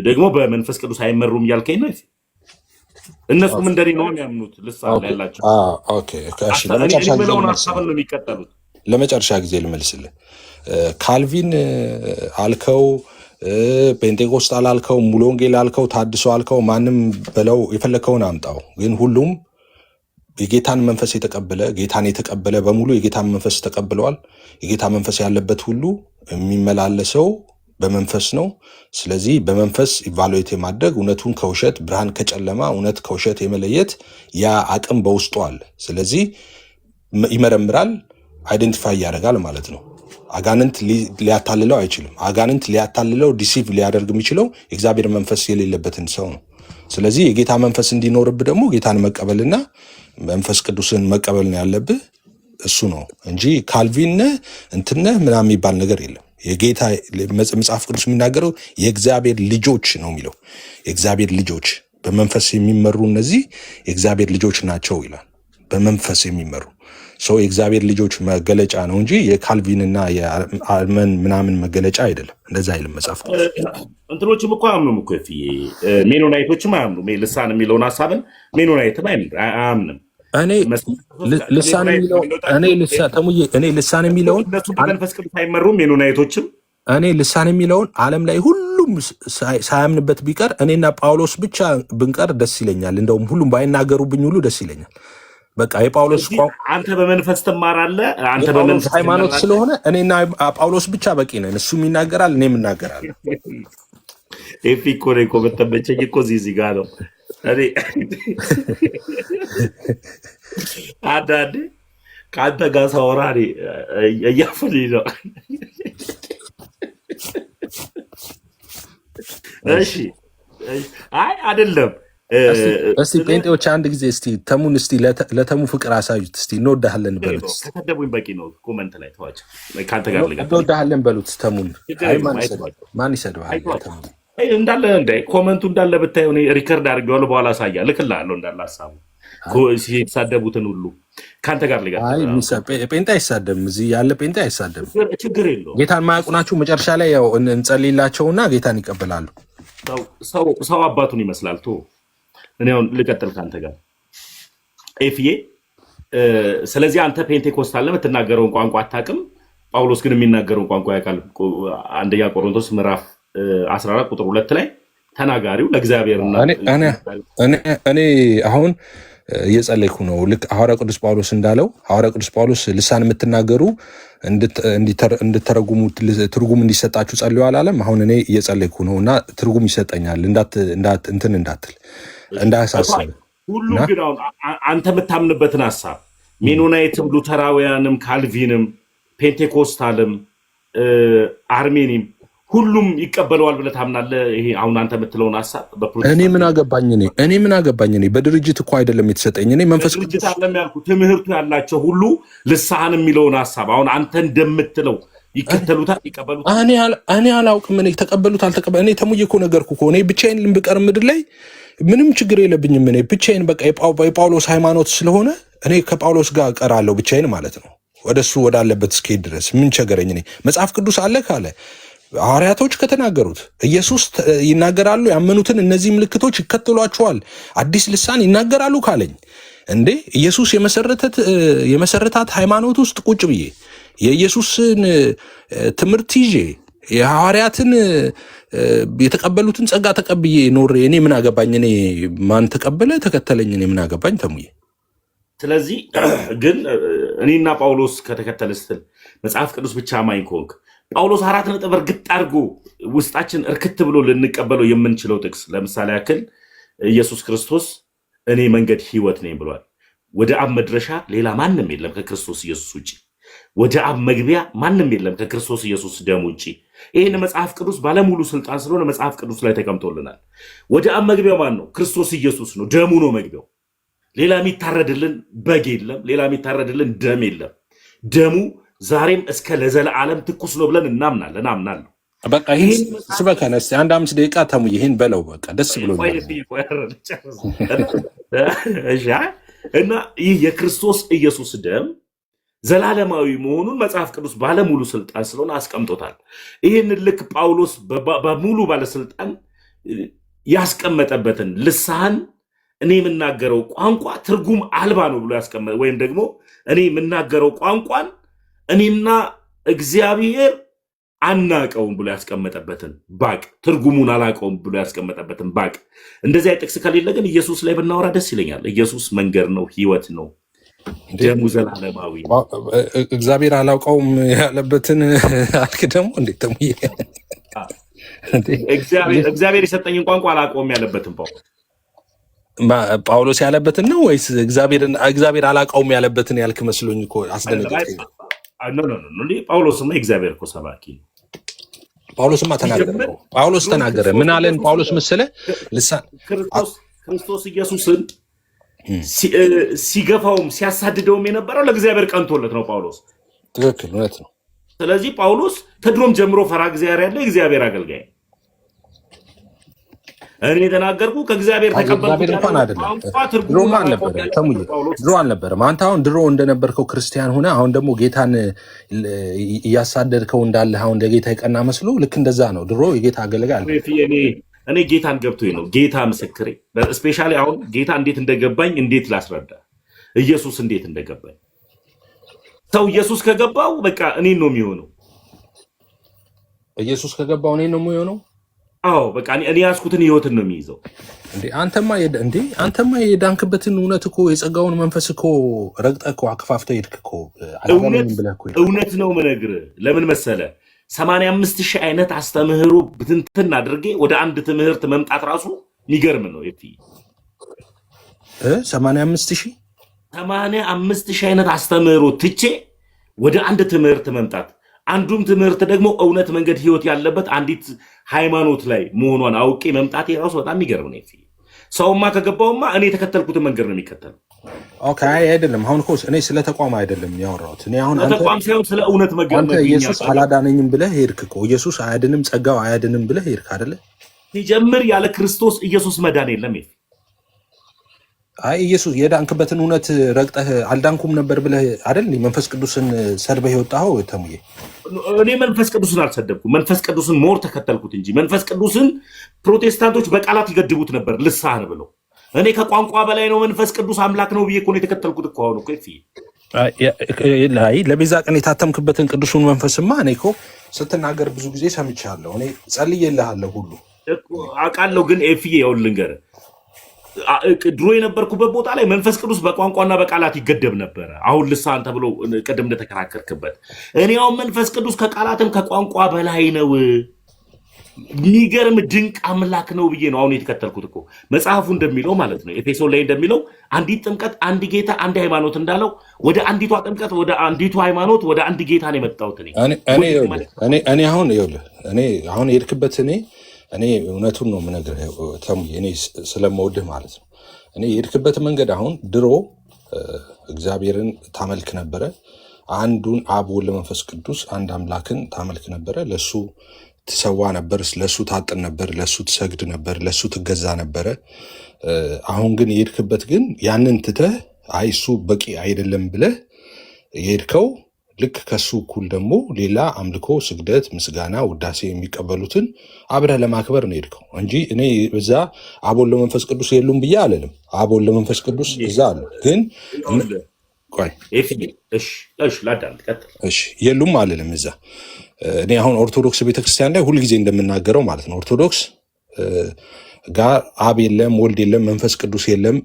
ደግሞ በመንፈስ ቅዱስ አይመሩም እያልከኝ ነው። እነሱም እንደኔ ነው የሚያምኑት፣ ልሳን ያላቸው። ኦኬ እሺ፣ ለመጨረሻ ጊዜ ልመልስልህ። ካልቪን አልከው፣ ፔንቴኮስታል አልከው፣ ሙሉ ወንጌል አልከው፣ ታድሶ አልከው፣ ማንም በለው የፈለከውን አምጣው፣ ግን ሁሉም የጌታን መንፈስ ጌታን የተቀበለ በሙሉ የጌታን መንፈስ ተቀብለዋል። የጌታ መንፈስ ያለበት ሁሉ የሚመላለሰው በመንፈስ ነው። ስለዚህ በመንፈስ ኢቫሉዌት የማድረግ እውነቱን ከውሸት ብርሃን ከጨለማ እውነት ከውሸት የመለየት ያ አቅም በውስጡ አለ። ስለዚህ ይመረምራል፣ አይደንቲፋይ ያደርጋል ማለት ነው። አጋንንት ሊያታልለው አይችልም። አጋንንት ሊያታልለው ዲሲቭ ሊያደርግ የሚችለው የእግዚአብሔር መንፈስ የሌለበትን ሰው ነው። ስለዚህ የጌታ መንፈስ እንዲኖርብህ ደግሞ ጌታን መቀበልና መንፈስ ቅዱስን መቀበል ነው ያለብህ። እሱ ነው እንጂ ካልቪን እንትነህ ምናምን የሚባል ነገር የለም። የጌታ መጽሐፍ ቅዱስ የሚናገረው የእግዚአብሔር ልጆች ነው የሚለው። የእግዚአብሔር ልጆች በመንፈስ የሚመሩ እነዚህ የእግዚአብሔር ልጆች ናቸው ይላል። በመንፈስ የሚመሩ ሰው የእግዚአብሔር ልጆች መገለጫ ነው እንጂ የካልቪንና የአልመን ምናምን መገለጫ አይደለም። እንደዛ አይልም መጽሐፍ ቅዱስ። እንትኖችም እኮ አያምኑም እኮ ሜኖናይቶችም አያምኑም። ልሳን የሚለውን ሀሳብን ሜኖናይትም አያምንም። እኔ ልሳን የሚለውን እነሱ በመንፈስ ቅዱስ አይመሩም ሜኖናይቶችም። እኔ ልሳን የሚለውን ዓለም ላይ ሁሉም ሳያምንበት ቢቀር እኔና ጳውሎስ ብቻ ብንቀር ደስ ይለኛል። እንደውም ሁሉም ባይናገሩብኝ ሁሉ ደስ ይለኛል። በቃ የጳውሎስ አንተ በመንፈስ ትማራለህ። አንተ በመንፈስ ሃይማኖት ስለሆነ እኔና ጳውሎስ ብቻ በቂ ነን። እሱም ይናገራል፣ እኔም እናገራለሁ። ኤፊ እኮ ነው እኮ በተመቸኝ እኮ እዚህ ጋር ነው። እኔ አንዳንዴ ከአንተ ጋር ሳወራ እያፈለኝ ነው። እሺ አይ አይደለም። እስቲ ጴንጤዎች አንድ ጊዜ እስቲ ተሙን እስቲ ለተሙ ፍቅር አሳዩት። እስቲ እንወዳሃለን በሉት። ከተደቡኝ በቂ ነው። ኮመንት ላይ ተዋጭ ካንተ ጋር እንወዳሃለን በሉት ተሙን። አይ ማን ይሰድባል? እንዳለ ኮመንቱ እንዳለ ብታየው ሪከርድ አድርጌዋለሁ። በኋላ አሳያ ልክልሃለሁ እንዳለ ሀሳቡ የተሳደቡትን ሁሉ ከአንተ ጋር ልጋ ጴንጤ አይሳደብም። እዚህ ያለ ጴንጤ አይሳደብም። ችግር የለውም። ጌታን ማያውቁ ናችሁ። መጨረሻ ላይ ያው እንጸልይላቸውና ጌታን ይቀበላሉ። ሰው አባቱን ይመስላል። ቶ እኔ አሁን ልቀጥል ከአንተ ጋር ኤፍዬ። ስለዚህ አንተ ፔንቴኮስታል ነህ፣ የምትናገረውን ቋንቋ አታውቅም። ጳውሎስ ግን የሚናገረውን ቋንቋ ያውቃል። አንደኛ ቆሮንቶስ ምዕራፍ 14 ቁጥር 2 ላይ ተናጋሪው ለእግዚአብሔርና እኔ አሁን እየጸለይኩ ነው። ልክ ሐዋርያው ቅዱስ ጳውሎስ እንዳለው ሐዋርያው ቅዱስ ጳውሎስ ልሳን የምትናገሩ እንድተረጉሙ ትርጉም እንዲሰጣችሁ ጸልዩ አላለም? አሁን እኔ እየጸለይኩ ነው እና ትርጉም ይሰጠኛል። እንትን እንዳትል እንዳያሳስብ ሁሉ ግን አሁን አንተ የምታምንበትን ሀሳብ ሜኖናይትም፣ ሉተራውያንም፣ ካልቪንም፣ ፔንቴኮስታልም፣ አርሜኒም ሁሉም ይቀበለዋል ብለህ ታምናለህ? ይሄ አሁን አንተ የምትለውን ሀሳብ እኔ ምን አገባኝ? እኔ በድርጅት እኮ አይደለም የተሰጠኝ። እኔ መንፈስ ቅዱስ አለም ያልኩት ትምህርቱ ያላቸው ሁሉ ልሳን የሚለውን ሀሳብ አሁን አንተ እንደምትለው ይከተሉታል፣ ይቀበሉታል። እኔ አላውቅም። እኔ ተቀበሉት አልተቀበሉ እኔ ተሙዬ እኮ ነገርኩ እኮ እኔ ብቻዬን ልንብቀር ምድር ላይ ምንም ችግር የለብኝም። እኔ ብቻዬን በቃ የጳውሎስ ሃይማኖት ስለሆነ እኔ ከጳውሎስ ጋር እቀራለሁ ብቻዬን ማለት ነው። ወደሱ ወዳለበት እስክሄድ ድረስ ምን ቸገረኝ? እኔ መጽሐፍ ቅዱስ አለ ካለ ሐዋርያቶች ከተናገሩት ኢየሱስ ይናገራሉ፣ ያመኑትን እነዚህ ምልክቶች ይከተሏቸዋል፣ አዲስ ልሳን ይናገራሉ ካለኝ እንዴ ኢየሱስ የመሰረታት ሃይማኖት ውስጥ ቁጭ ብዬ የኢየሱስን ትምህርት ይዤ የሐዋርያትን የተቀበሉትን ጸጋ ተቀብዬ ኖሬ እኔ ምን አገባኝ? እኔ ማን ተቀበለ ተከተለኝ? እኔ ምን አገባኝ ተሙዬ። ስለዚህ ግን እኔና ጳውሎስ ከተከተለ ስትል መጽሐፍ ቅዱስ ብቻ ማኝ ከሆንክ ጳውሎስ 4 ነጥብ እርግጥ አድርጎ ውስጣችን እርክት ብሎ ልንቀበለው የምንችለው ጥቅስ ለምሳሌ ያክል ኢየሱስ ክርስቶስ እኔ መንገድ ሕይወት ነኝ ብሏል። ወደ አብ መድረሻ ሌላ ማንም የለም ከክርስቶስ ኢየሱስ ውጭ። ወደ አብ መግቢያ ማንም የለም ከክርስቶስ ኢየሱስ ደም ውጭ። ይህን መጽሐፍ ቅዱስ ባለሙሉ ስልጣን ስለሆነ መጽሐፍ ቅዱስ ላይ ተቀምጦልናል። ወደ አብ መግቢያው ማን ነው? ክርስቶስ ኢየሱስ ነው። ደሙ ነው መግቢያው። ሌላ የሚታረድልን በግ የለም። ሌላ የሚታረድልን ደም የለም። ደሙ ዛሬም እስከ ለዘለዓለም ትኩስ ነው ብለን እናምናለሁ። በቃ ይህን ስበከነ እስኪ 1-5 ደቂቃ ተሙዬ ይህን በለው። በቃ ደስ ብሎኛል። እና ይህ የክርስቶስ ኢየሱስ ደም ዘላለማዊ መሆኑን መጽሐፍ ቅዱስ ባለሙሉ ስልጣን ስለሆነ አስቀምጦታል። ይህን ልክ ጳውሎስ በሙሉ ባለስልጣን ያስቀመጠበትን ልሳን እኔ የምናገረው ቋንቋ ትርጉም አልባ ነው ብሎ ያስቀመጠ ወይም ደግሞ እኔ የምናገረው ቋንቋን እኔና እግዚአብሔር አናቀውም ብሎ ያስቀመጠበትን ባቅ ትርጉሙን አላቀውም ብሎ ያስቀመጠበትን ባቅ። እንደዚህ ጥቅስ ከሌለ ግን ኢየሱስ ላይ ብናወራ ደስ ይለኛል። ኢየሱስ መንገድ ነው፣ ህይወት ነው፣ ደሙ ዘላለማዊ ነው። እግዚአብሔር አላውቀውም ያለበትን አልክ ደግሞ እንዴት ተሙዬ እግዚአብሔር የሰጠኝን ቋንቋ አላውቀውም ያለበትን ጳውሎስ ያለበትን ነው ወይስ እግዚአብሔር አላውቀውም ያለበትን ያልክ መስሎኝ እኮ አስደነገጥከኝ። ጳውሎስማ እግዚአብሔር እኮ ሰባኪ ነው። ጳውሎስማ ተናገረ። ጳውሎስ ተናገረ። ምን አለን ጳውሎስ መሰለህ? ክርስቶስ ኢየሱስን ሲገፋውም ሲያሳድደውም የነበረው ለእግዚአብሔር ቀንቶለት ነው ጳውሎስ። ትክክል፣ እውነት ነው። ስለዚህ ጳውሎስ ከድሮም ጀምሮ ፈራ እግዚአብሔር ያለ እግዚአብሔር አገልጋይ። እኔ የተናገርኩ ከእግዚአብሔር ተቀበልኩት እንኳን አይደለም። ድሮ አልነበረም። አንተ አሁን ድሮ እንደነበርከው ክርስቲያን ሆነ አሁን ደግሞ ጌታን እያሳደድከው እንዳለ አሁን እንደ ጌታ የቀና መስሎ ልክ እንደዛ ነው። ድሮ የጌታ አገልጋይ አለ። እኔ ጌታን ገብቶኝ ነው። ጌታ ምስክሬ። ስፔሻሊ አሁን ጌታ እንዴት እንደገባኝ እንዴት ላስረዳ? ኢየሱስ እንዴት እንደገባኝ። ሰው ኢየሱስ ከገባው በቃ እኔን ነው የሚሆነው። ኢየሱስ ከገባው እኔን ነው የሚሆነው። አዎ በቃ እኔ ያዝኩትን ህይወትን ነው የሚይዘው። አንተማ የዳንክበትን እውነት እኮ የጸጋውን መንፈስ እኮ ረግጠህ እኮ አከፋፍተህ ሄድክ እኮ። እውነት ነው የምነግርህ። ለምን መሰለ 85,000 አይነት አስተምህሮ ብትንትን አድርጌ ወደ አንድ ትምህርት መምጣት ራሱ የሚገርም ነው። 85,000 አይነት አስተምህሮ ትቼ ወደ አንድ ትምህርት መምጣት፣ አንዱም ትምህርት ደግሞ እውነት መንገድ ህይወት ያለበት አንዲት ሃይማኖት ላይ መሆኗን አውቄ መምጣት የራሱ በጣም የሚገርም ነው። ሰውማ ከገባውማ እኔ የተከተልኩትን መንገድ ነው የሚከተለው። ኦኬ አይደለም። አሁን እኮ እኔ ስለ ተቋም አይደለም ያወራሁት። እኔ አሁን ተቋም ሳይሆን ስለ እውነት አንተ ኢየሱስ አላዳነኝም ብለህ ሄድክ እኮ። ኢየሱስ አያድንም፣ ጸጋው አያድንም ብለህ ሄድክ አይደለ? ሲጀምር ያለ ክርስቶስ ኢየሱስ መዳን የለም። አይ ኢየሱስ የዳንክበትን እውነት ረግጠህ አልዳንኩም ነበር ብለህ አይደል መንፈስ ቅዱስን ሰድበህ የወጣኸው? ተሙዬ እኔ መንፈስ ቅዱስን አልሰደብኩም። መንፈስ ቅዱስን ሞር ተከተልኩት እንጂ መንፈስ ቅዱስን ፕሮቴስታንቶች በቃላት ይገድቡት ነበር ልሳን ብለው። እኔ ከቋንቋ በላይ ነው መንፈስ ቅዱስ አምላክ ነው ብዬ እኮ ነው የተከተልኩት እኮ። አሁን እኮ ለቤዛ ቀን የታተምክበትን ቅዱሱን መንፈስማ እኔ እኮ ስትናገር ብዙ ጊዜ ሰምቻለሁ። እኔ ጸልዬልሃለሁ ሁሉ አውቃለሁ። ግን ኤፍዬ ይኸውልህ ልንገርህ፣ ድሮ የነበርኩበት ቦታ ላይ መንፈስ ቅዱስ በቋንቋና በቃላት ይገደብ ነበረ። አሁን ልሳን ተብሎ ቅድም እንደተከራከርክበት እኔ አሁን መንፈስ ቅዱስ ከቃላትም ከቋንቋ በላይ ነው፣ የሚገርም ድንቅ አምላክ ነው ብዬ ነው አሁን የተከተልኩት እኮ። መጽሐፉ እንደሚለው ማለት ነው ኤፌሶን ላይ እንደሚለው አንዲት ጥምቀት፣ አንድ ጌታ፣ አንድ ሃይማኖት እንዳለው ወደ አንዲቷ ጥምቀት፣ ወደ አንዲቷ ሃይማኖት፣ ወደ አንድ ጌታ ነው የመጣሁት እኔ አሁን ይኸውልህ እኔ አሁን የሄድክበት እኔ እውነቱን ነው የምነግርህ ተሙዬ፣ እኔ ስለምወድህ ማለት ነው። እኔ የሄድክበት መንገድ አሁን ድሮ እግዚአብሔርን ታመልክ ነበረ። አንዱን አብ ወልድ መንፈስ ቅዱስ አንድ አምላክን ታመልክ ነበረ። ለሱ ትሰዋ ነበር፣ ለሱ ታጥን ነበር፣ ለሱ ትሰግድ ነበር፣ ለሱ ትገዛ ነበረ። አሁን ግን የሄድክበት ግን ያንን ትተህ አይ እሱ በቂ አይደለም ብለህ የሄድከው ልክ ከሱ እኩል ደግሞ ሌላ አምልኮ፣ ስግደት፣ ምስጋና፣ ውዳሴ የሚቀበሉትን አብረህ ለማክበር ነው የሄድከው እንጂ እኔ እዛ አብ ወልድ መንፈስ ቅዱስ የሉም ብዬ አልልም። አብ ወልድ መንፈስ ቅዱስ እዛ አሉ፣ ግን የሉም አልልም እዛ። እኔ አሁን ኦርቶዶክስ ቤተክርስቲያን ላይ ሁልጊዜ እንደምናገረው ማለት ነው ኦርቶዶክስ ጋር አብ የለም ወልድ የለም መንፈስ ቅዱስ የለም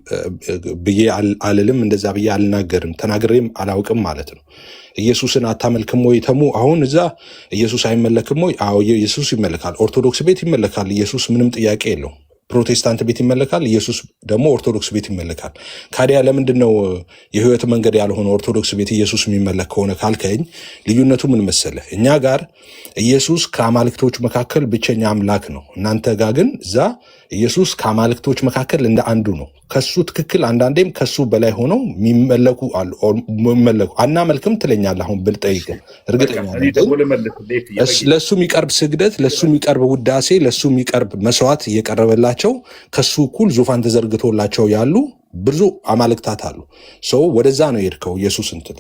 ብዬ አልልም። እንደዛ ብዬ አልናገርም፣ ተናግሬም አላውቅም ማለት ነው። ኢየሱስን አታመልክም ወይ ተሙ? አሁን እዛ ኢየሱስ አይመለክም ወይ? አዎ ኢየሱስ ይመለካል። ኦርቶዶክስ ቤት ይመለካል ኢየሱስ፣ ምንም ጥያቄ የለውም። ፕሮቴስታንት ቤት ይመለካል ኢየሱስ፣ ደግሞ ኦርቶዶክስ ቤት ይመለካል። ካዲያ ለምንድን ነው የህይወት መንገድ ያልሆነ ኦርቶዶክስ ቤት ኢየሱስ የሚመለክ ከሆነ ካልከኝ ልዩነቱ ምን መሰለህ? እኛ ጋር ኢየሱስ ከአማልክቶች መካከል ብቸኛ አምላክ ነው። እናንተ ጋር ግን እዛ ኢየሱስ ከአማልክቶች መካከል እንደ አንዱ ነው። ከሱ ትክክል አንዳንዴም ከሱ በላይ ሆነው የሚመለኩ አሉ። አናመልክም ትለኛለህ አሁን ብልጠይቅ እርግጠኛ ለሱ የሚቀርብ ስግደት፣ ለሱ የሚቀርብ ውዳሴ፣ ለሱ የሚቀርብ መስዋዕት እየቀረበላቸው ከሱ እኩል ዙፋን ተዘርግቶላቸው ያሉ ብዙ አማልክታት አሉ። ሰው ወደዛ ነው የሄድከው ኢየሱስ እንትን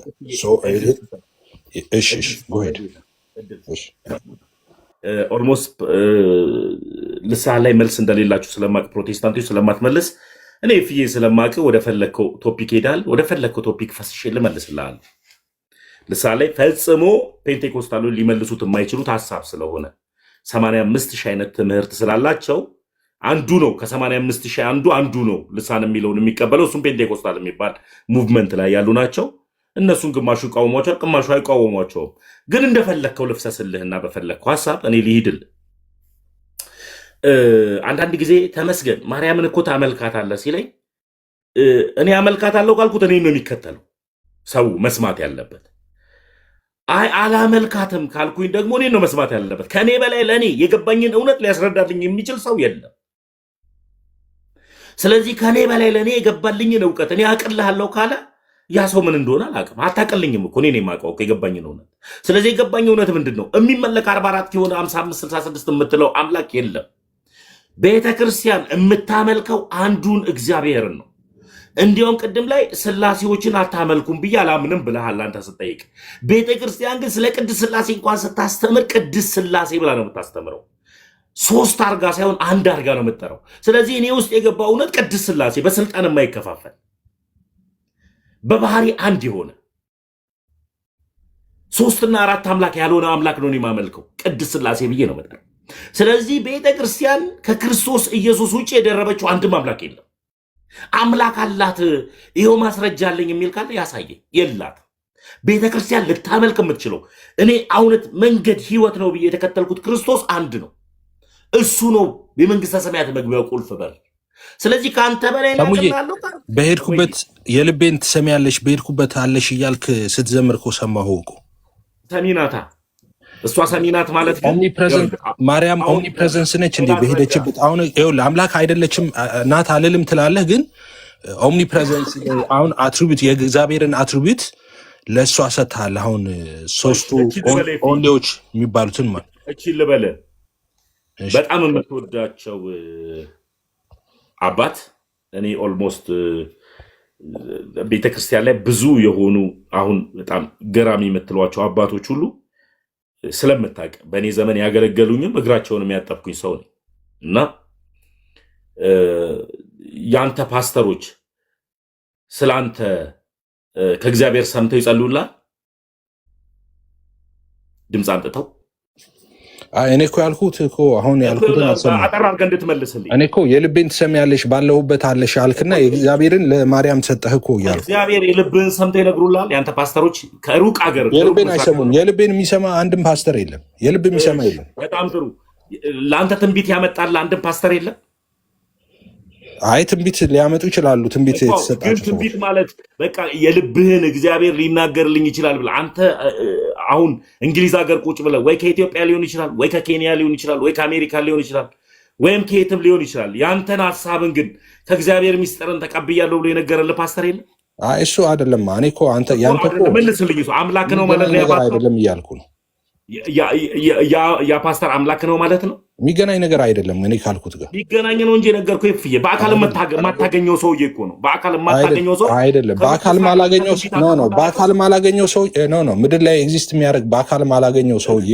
ኦልሞስት ልሳን ላይ መልስ እንደሌላችሁ ስለማቅ ፕሮቴስታንቶች ስለማትመልስ እኔ ፍዬ ስለማቅ ወደ ፈለግከው ቶፒክ ሄዳል። ወደ ፈለግከው ቶፒክ ፈስሼ ልመልስልሃል። ልሳን ላይ ፈጽሞ ፔንቴኮስታሎች ሊመልሱት የማይችሉት ሀሳብ ስለሆነ 85,000 አይነት ትምህርት ስላላቸው አንዱ ነው ከ85,000 አንዱ ነው ልሳን የሚለውን የሚቀበለው። እሱም ፔንቴኮስታል የሚባል ሙቭመንት ላይ ያሉ ናቸው። እነሱን ግማሹ ይቃወሟቸዋል፣ ግማሹ አይቃወሟቸውም። ግን እንደፈለግከው ልፍሰስልህና በፈለግከው ሀሳብ እኔ ልሂድል አንዳንድ ጊዜ ተመስገን ማርያምን እኮ ታመልካታለህ ሲለኝ እኔ አመልካታለሁ ካልኩት እኔ ነው የሚከተለው ሰው መስማት ያለበት። አይ አላመልካትም ካልኩኝ ደግሞ እኔ ነው መስማት ያለበት። ከኔ በላይ ለእኔ የገባኝን እውነት ሊያስረዳልኝ የሚችል ሰው የለም። ስለዚህ ከኔ በላይ ለእኔ የገባልኝን እውቀት እኔ አቅልሃለሁ ካለ ያ ሰው ምን እንደሆነ አላውቅም። አታቅልኝም እኮ እኔ ነው የማውቀው የገባኝን እውነት። ስለዚህ የገባኝ እውነት ምንድን ነው? የሚመለክ 44 የሆነ 55 66 የምትለው አምላክ የለም። ቤተ ክርስቲያን የምታመልከው አንዱን እግዚአብሔርን ነው። እንዲያውም ቅድም ላይ ስላሴዎችን አታመልኩም ብዬ አላምንም ብለሃል አንተ ስጠይቅ። ቤተ ክርስቲያን ግን ስለ ቅድስ ስላሴ እንኳን ስታስተምር ቅድስ ስላሴ ብላ ነው የምታስተምረው። ሶስት አርጋ ሳይሆን አንድ አርጋ ነው የምትጠራው። ስለዚህ እኔ ውስጥ የገባው እውነት ቅድስ ስላሴ በስልጣን የማይከፋፈል በባህሪ አንድ የሆነ ሶስትና አራት አምላክ ያልሆነ አምላክ ነው የማመልከው ቅድስ ስላሴ ብዬ ነው የምጠራው። ስለዚህ ቤተ ክርስቲያን ከክርስቶስ ኢየሱስ ውጭ የደረበችው አንድም አምላክ የለም። አምላክ አላት ይሄው ማስረጃ አለኝ የሚል ካለ ያሳየኝ። የላት ቤተ ክርስቲያን ልታመልክ የምትችለው እኔ እውነት መንገድ ህይወት ነው ብዬ የተከተልኩት ክርስቶስ አንድ ነው። እሱ ነው የመንግስተ ሰማያት መግቢያው ቁልፍ በር። ስለዚህ ከአንተ በላይ ናቀናለሁ። በሄድኩበት የልቤን ትሰሚያለሽ በሄድኩበት አለሽ እያልክ ስትዘምር እኮ ሰማሁ እኮ። ሰሚናታ እሷ ሰሚናት ማለት ኦምኒፕሬዘንት ማርያም ኦምኒፕሬዘንስ ነች እንዴ? በሄደችበት አሁን ይኸውልህ አምላክ አይደለችም ናት አልልም ትላለህ፣ ግን ኦምኒፕሬዘንስ አሁን አትሪቢዩት የእግዚአብሔርን አትሪቢዩት ለእሷ ሰጥተሃል። አሁን ሶስቱ ኦንሊዎች የሚባሉትን ማለት እቺ ልበለ በጣም የምትወዳቸው አባት እኔ ኦልሞስት ቤተክርስቲያን ላይ ብዙ የሆኑ አሁን በጣም ገራሚ የምትሏቸው አባቶች ሁሉ ስለምታውቅ በእኔ ዘመን ያገለገሉኝም እግራቸውን የሚያጠብኩኝ ሰው ነኝ እና የአንተ ፓስተሮች ስለ አንተ ከእግዚአብሔር ሰምተው ይጸልዩላል ድምፅ አንጥተው? እኔ እኮ ያልኩት እኮ አሁን ያልኩትን አጠር አድርገህ እንድትመልስልኝ። እኔ እኮ የልቤን ትሰሚያለሽ ባለሁበት አለሽ አልክና የእግዚአብሔርን ለማርያም ሰጠህ እኮ እያልኩ። እግዚአብሔር የልብህን ሰምተው ይነግሩላል ያንተ ፓስተሮች ከሩቅ አገር? የልቤን አይሰሙም። የልቤን የሚሰማ አንድም ፓስተር የለም። የልብ የሚሰማ የለም። በጣም ጥሩ። ለአንተ ትንቢት ያመጣል አንድም ፓስተር የለም? አይ ትንቢት ሊያመጡ ይችላሉ። ትንቢት የተሰጣቸው ትንቢት ማለት በቃ የልብህን እግዚአብሔር ሊናገርልኝ ይችላል ብለህ አንተ አሁን እንግሊዝ ሀገር ቁጭ ብለህ ወይ ከኢትዮጵያ ሊሆን ይችላል ወይ ከኬንያ ሊሆን ይችላል ወይ ከአሜሪካ ሊሆን ይችላል ወይም ከየትም ሊሆን ይችላል። ያንተን ሐሳብን ግን ከእግዚአብሔር ሚስጥርን ተቀብያለሁ ብሎ የነገረልህ ፓስተር የለም? አይ እሱ አይደለም። እኔ እኮ አንተ ያንተ እኮ መልስልኝ። እሱ አምላክ ነው ማለት ነው አይደለም እያልኩ ነው። ያ ፓስተር አምላክ ነው ማለት ነው? የሚገናኝ ነገር አይደለም። እኔ ካልኩት ጋር የሚገናኝ ነው እንጂ ነገርኩህ። ይፍዬ በአካል የማታገኘው ሰውዬ እኮ ነው። በአካል የማታገኘው ሰው አይደለም። በአካል ማላገኘው ነው። በአካል ማላገኘው ሰው ነው። ምድር ላይ ኤግዚስት የሚያደርግ በአካል ማላገኘው ሰውዬ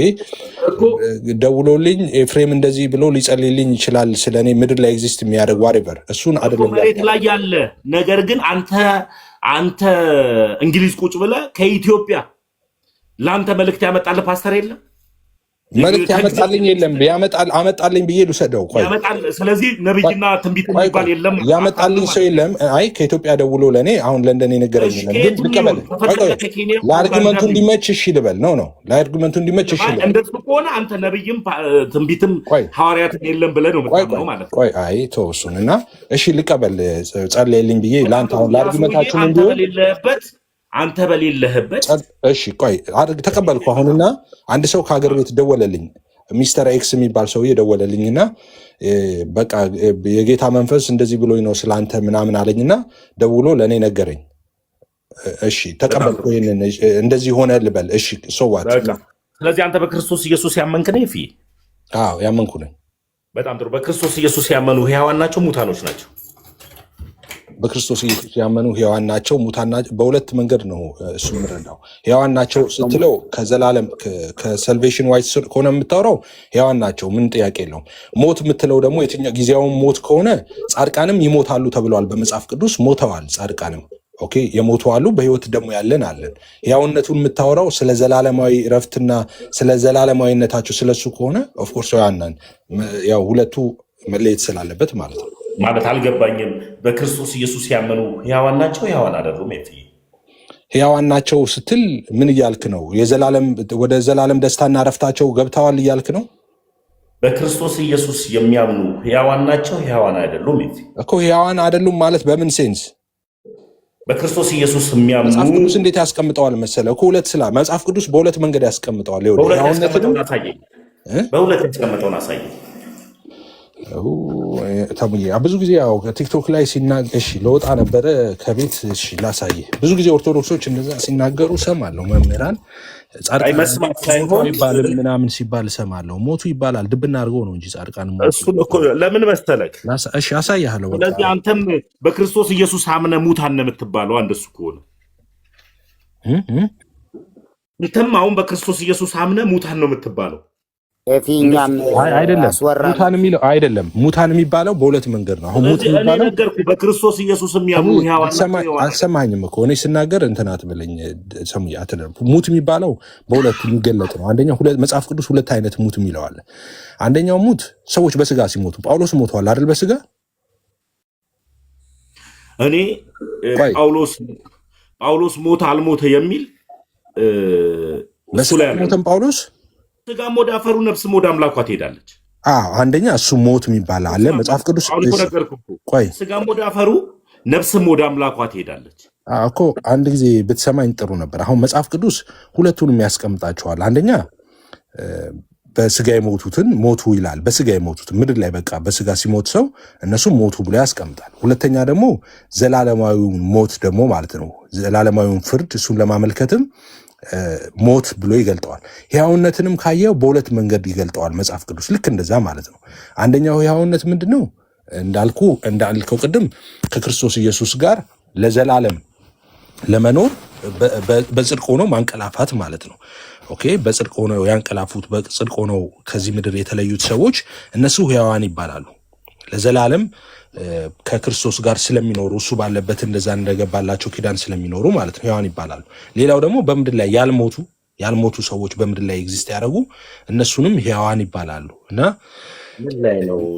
ደውሎልኝ ኤፍሬም እንደዚህ ብሎ ሊጸልይልኝ ይችላል ስለኔ ምድር ላይ ኤግዚስት የሚያደርግ ዋሬቨር እሱን አይደለም። መሬት ላይ ያለ ነገር ግን አንተ እንግሊዝ ቁጭ ብለህ ከኢትዮጵያ ለአንተ መልእክት ያመጣልህ ፓስተር የለም? መልእክት ያመጣልኝ የለም። አመጣልኝ ብዬ ልውሰደው። ስለዚህ ነብይና ትንቢት የሚባል የለም። ያመጣልኝ ሰው የለም። አይ ከኢትዮጵያ ደውሎ ለእኔ አሁን ለንደን የነገረኝ የለም። ግን ልቀበል ለአርጊመንቱ እንዲመች እሺ ልበል ነው ለአርጊመንቱ እንዲመች እሺ ልበል። እንደሱ ከሆነ አንተ ነብይም ትንቢትም ሐዋርያትም የለም ብለህ ነው የምታምነው ማለት ነው። ቆይ አይ ተው እሱን እና እሺ ልቀበል ጸልይልኝ ብዬ ለአንተ አሁን ለአርጊመንታችን እንዲሆን አንተ በሌለህበት እሺ ቆይ ተቀበልኩ። አሁንና አንድ ሰው ከሀገር ቤት ደወለልኝ፣ ሚስተር ኤክስ የሚባል ሰውዬ ደወለልኝና በቃ የጌታ መንፈስ እንደዚህ ብሎኝ ነው ስለአንተ ምናምን አለኝና ደውሎ ለእኔ ነገረኝ። እሺ ተቀበልኩ። ይሄንን እንደዚህ ሆነ ልበል። እሺ ሶዋት። ስለዚህ አንተ በክርስቶስ ኢየሱስ ያመንክ ነህ? ይፍዬ አዎ ያመንኩ ነኝ። በጣም ጥሩ። በክርስቶስ ኢየሱስ ያመኑ ሕያዋን ናቸው ሙታኖች ናቸው? በክርስቶስ ኢየሱስ ያመኑ ሕያዋን ናቸው ሙታን ናቸው። በሁለት መንገድ ነው እሱ የምንረዳው። ሕያዋን ናቸው ስትለው ከዘላለም ከሰልቬሽን ዋይት ከሆነ የምታወራው ሕያዋን ናቸው፣ ምን ጥያቄ የለውም። ሞት የምትለው ደግሞ የትኛው ጊዜያውን ሞት ከሆነ ጻድቃንም ይሞታሉ ተብለዋል በመጽሐፍ ቅዱስ። ሞተዋል ጻድቃንም። ኦኬ የሞቱ አሉ፣ በህይወት ደግሞ ያለን አለን። ሕያውነቱን የምታወራው ስለ ዘላለማዊ እረፍትና ስለ ዘላለማዊነታቸው ስለሱ ከሆነ ኦፍኮርስ ሕያዋን ያው ሁለቱ መለየት ስላለበት ማለት ነው። ማለት አልገባኝም። በክርስቶስ ኢየሱስ ያመኑ ሕያዋን ናቸው ሕያዋን አይደሉም? ሕያዋን ናቸው ስትል ምን እያልክ ነው? ወደ ዘላለም ደስታና እረፍታቸው ገብተዋል እያልክ ነው? በክርስቶስ ኢየሱስ የሚያምኑ ሕያዋን ናቸው፣ ሕያዋን አይደሉም? እኮ ሕያዋን አይደሉም ማለት በምን ሴንስ? በክርስቶስ ኢየሱስ የሚያምኑ መጽሐፍ ቅዱስ እንዴት ያስቀምጠዋል መሰለ እኮ መጽሐፍ ቅዱስ በሁለት መንገድ ያስቀምጠዋል። በሁለት ያስቀምጠውን አሳየኝ። ተሙዬ ብዙ ጊዜ ያው ቲክቶክ ላይ ሲናገር ለወጣ ነበረ ከቤት ላሳየ። ብዙ ጊዜ ኦርቶዶክሶች እንደዛ ሲናገሩ ሰማለሁ። መምህራን ጻድቃን ይባላል ምናምን ሲባል ሰማለሁ። ሞቱ ይባላል ድብና አድርገው ነው እንጂ ጻድቃን እሱን እኮ ለምን መሰለክ? እሺ አሳያለሁ። ስለዚህ አንተም በክርስቶስ ኢየሱስ አምነህ ሙታን ነው የምትባለው። አንደሱ ከሆነ አንተም አሁን በክርስቶስ ኢየሱስ አምነህ ሙታን ነው የምትባለው። አይደለም ሙታን የሚለው አይደለም። ሙታን የሚባለው በሁለት መንገድ ነው። አሁን ሙት የሚባለው በክርስቶስ ኢየሱስ የሚያምኑ አልሰማኝም እኮ እኔ ስናገር እንትን አትበለኝ። ሙት የሚባለው በሁለት የሚገለጥ ነው። አንደኛው መጽሐፍ ቅዱስ ሁለት አይነት ሙት የሚለው አለ። አንደኛው ሙት ሰዎች በስጋ ሲሞቱ፣ ጳውሎስ ሞተዋል አይደል? በስጋ እኔ ጳውሎስ ሞተ አልሞተ የሚል በስጋ ሞተም ጳውሎስ ስጋም ወደ አፈሩ ነፍስም ወደ አምላኳ ትሄዳለች። አንደኛ እሱ ሞት የሚባል አለ መጽሐፍ ቅዱስ። ስጋም ወደ አፈሩ ነፍስም ወደ አምላኳ ትሄዳለች እኮ። አንድ ጊዜ ብትሰማኝ ጥሩ ነበር። አሁን መጽሐፍ ቅዱስ ሁለቱንም ያስቀምጣቸዋል። አንደኛ በስጋ የሞቱትን ሞቱ ይላል። በስጋ የሞቱትን ምድር ላይ በቃ በስጋ ሲሞት ሰው እነሱም ሞቱ ብሎ ያስቀምጣል። ሁለተኛ ደግሞ ዘላለማዊውን ሞት ደግሞ ማለት ነው ዘላለማዊውን ፍርድ እሱን ለማመልከትም ሞት ብሎ ይገልጠዋል። ሕያውነትንም ካየው በሁለት መንገድ ይገልጠዋል መጽሐፍ ቅዱስ ልክ እንደዛ ማለት ነው። አንደኛው ሕያውነት ምንድን ነው? እንዳልከው ቅድም ከክርስቶስ ኢየሱስ ጋር ለዘላለም ለመኖር በጽድቅ ሆኖ ማንቀላፋት ማለት ነው። ኦኬ፣ በጽድቅ ሆነው ያንቀላፉት በጽድቅ ሆነው ከዚህ ምድር የተለዩት ሰዎች እነሱ ሕያዋን ይባላሉ። ለዘላለም ከክርስቶስ ጋር ስለሚኖሩ እሱ ባለበት እንደዛ እንደገባላቸው ኪዳን ስለሚኖሩ ማለት ነው ሕያዋን ይባላሉ። ሌላው ደግሞ በምድር ላይ ያልሞቱ ሰዎች በምድር ላይ ኤግዚስት ያደረጉ እነሱንም ሕያዋን ይባላሉ። እና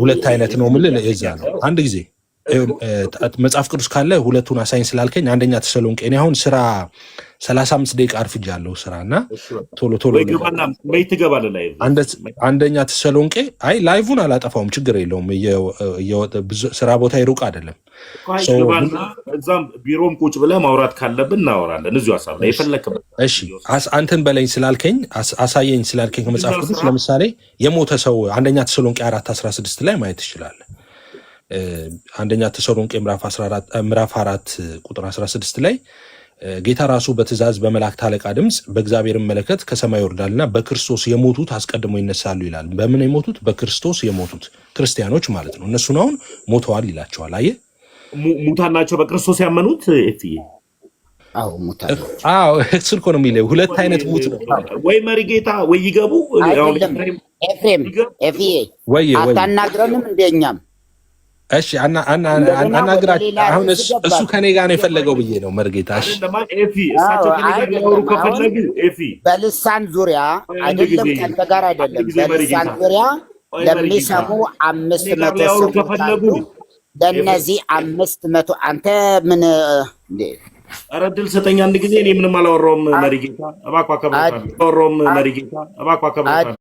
ሁለት አይነት ነው ምል የዛ ነው። አንድ ጊዜ መጽሐፍ ቅዱስ ካለ ሁለቱን አሳይን ስላልከኝ አንደኛ ተሰሎንቄ እኔ አሁን ስራ 35 ደቂቃ አርፍጃለሁ ስራ እና ቶሎ አንደኛ ተሰሎንቄ ላይቭን አላጠፋውም ችግር የለውም ስራ ቦታ ይሩቅ አይደለም። እዛም ቢሮም ቁጭ ብለህ ማውራት ካለብን እናወራለን። እዚሁ ሀሳብ ላይ የፈለክበት። እሺ አንተን በለኝ ስላልከኝ አሳየኝ ስላልከኝ ከመጽሐፍ ቅዱስ ለምሳሌ የሞተ ሰው አንደኛ ተሰሎንቄ 4:16 ላይ ማየት ትችላለህ። አንደኛ ተሰሎንቄ ምዕራፍ 4 ቁጥር 16 ላይ ጌታ ራሱ በትእዛዝ በመላእክት አለቃ ድምፅ በእግዚአብሔር መለከት ከሰማይ ይወርዳልና በክርስቶስ የሞቱት አስቀድሞ ይነሳሉ ይላል። በምን የሞቱት? በክርስቶስ የሞቱት ክርስቲያኖች ማለት ነው። እነሱን አሁን ሞተዋል ይላቸዋል። አየህ ሙታን ናቸው በክርስቶስ ያመኑት። እሱ እኮ ነው የሚለው ሁለት አይነት ሙት ነው። ወይ መሪ ጌታ ወይ ይገቡ ኤፍሬም አታናግረንም እንደኛም እሺ አናግራችሁ። አሁን እሱ ከኔ ጋር ነው የፈለገው ብዬ ነው መርጌታ። በልሳን ዙሪያ አይደለም ከአንተ ጋር አይደለም፣ በልሳን ዙሪያ ለሚሰሙ 500 ሰው ከፈለጉ ለነዚህ 500 አንተ ምን ኧረ እድል ስጠኝ አንድ ጊዜ። እኔ ምንም አላወራሁም መሪጌታ፣ እባክህ አከብረው።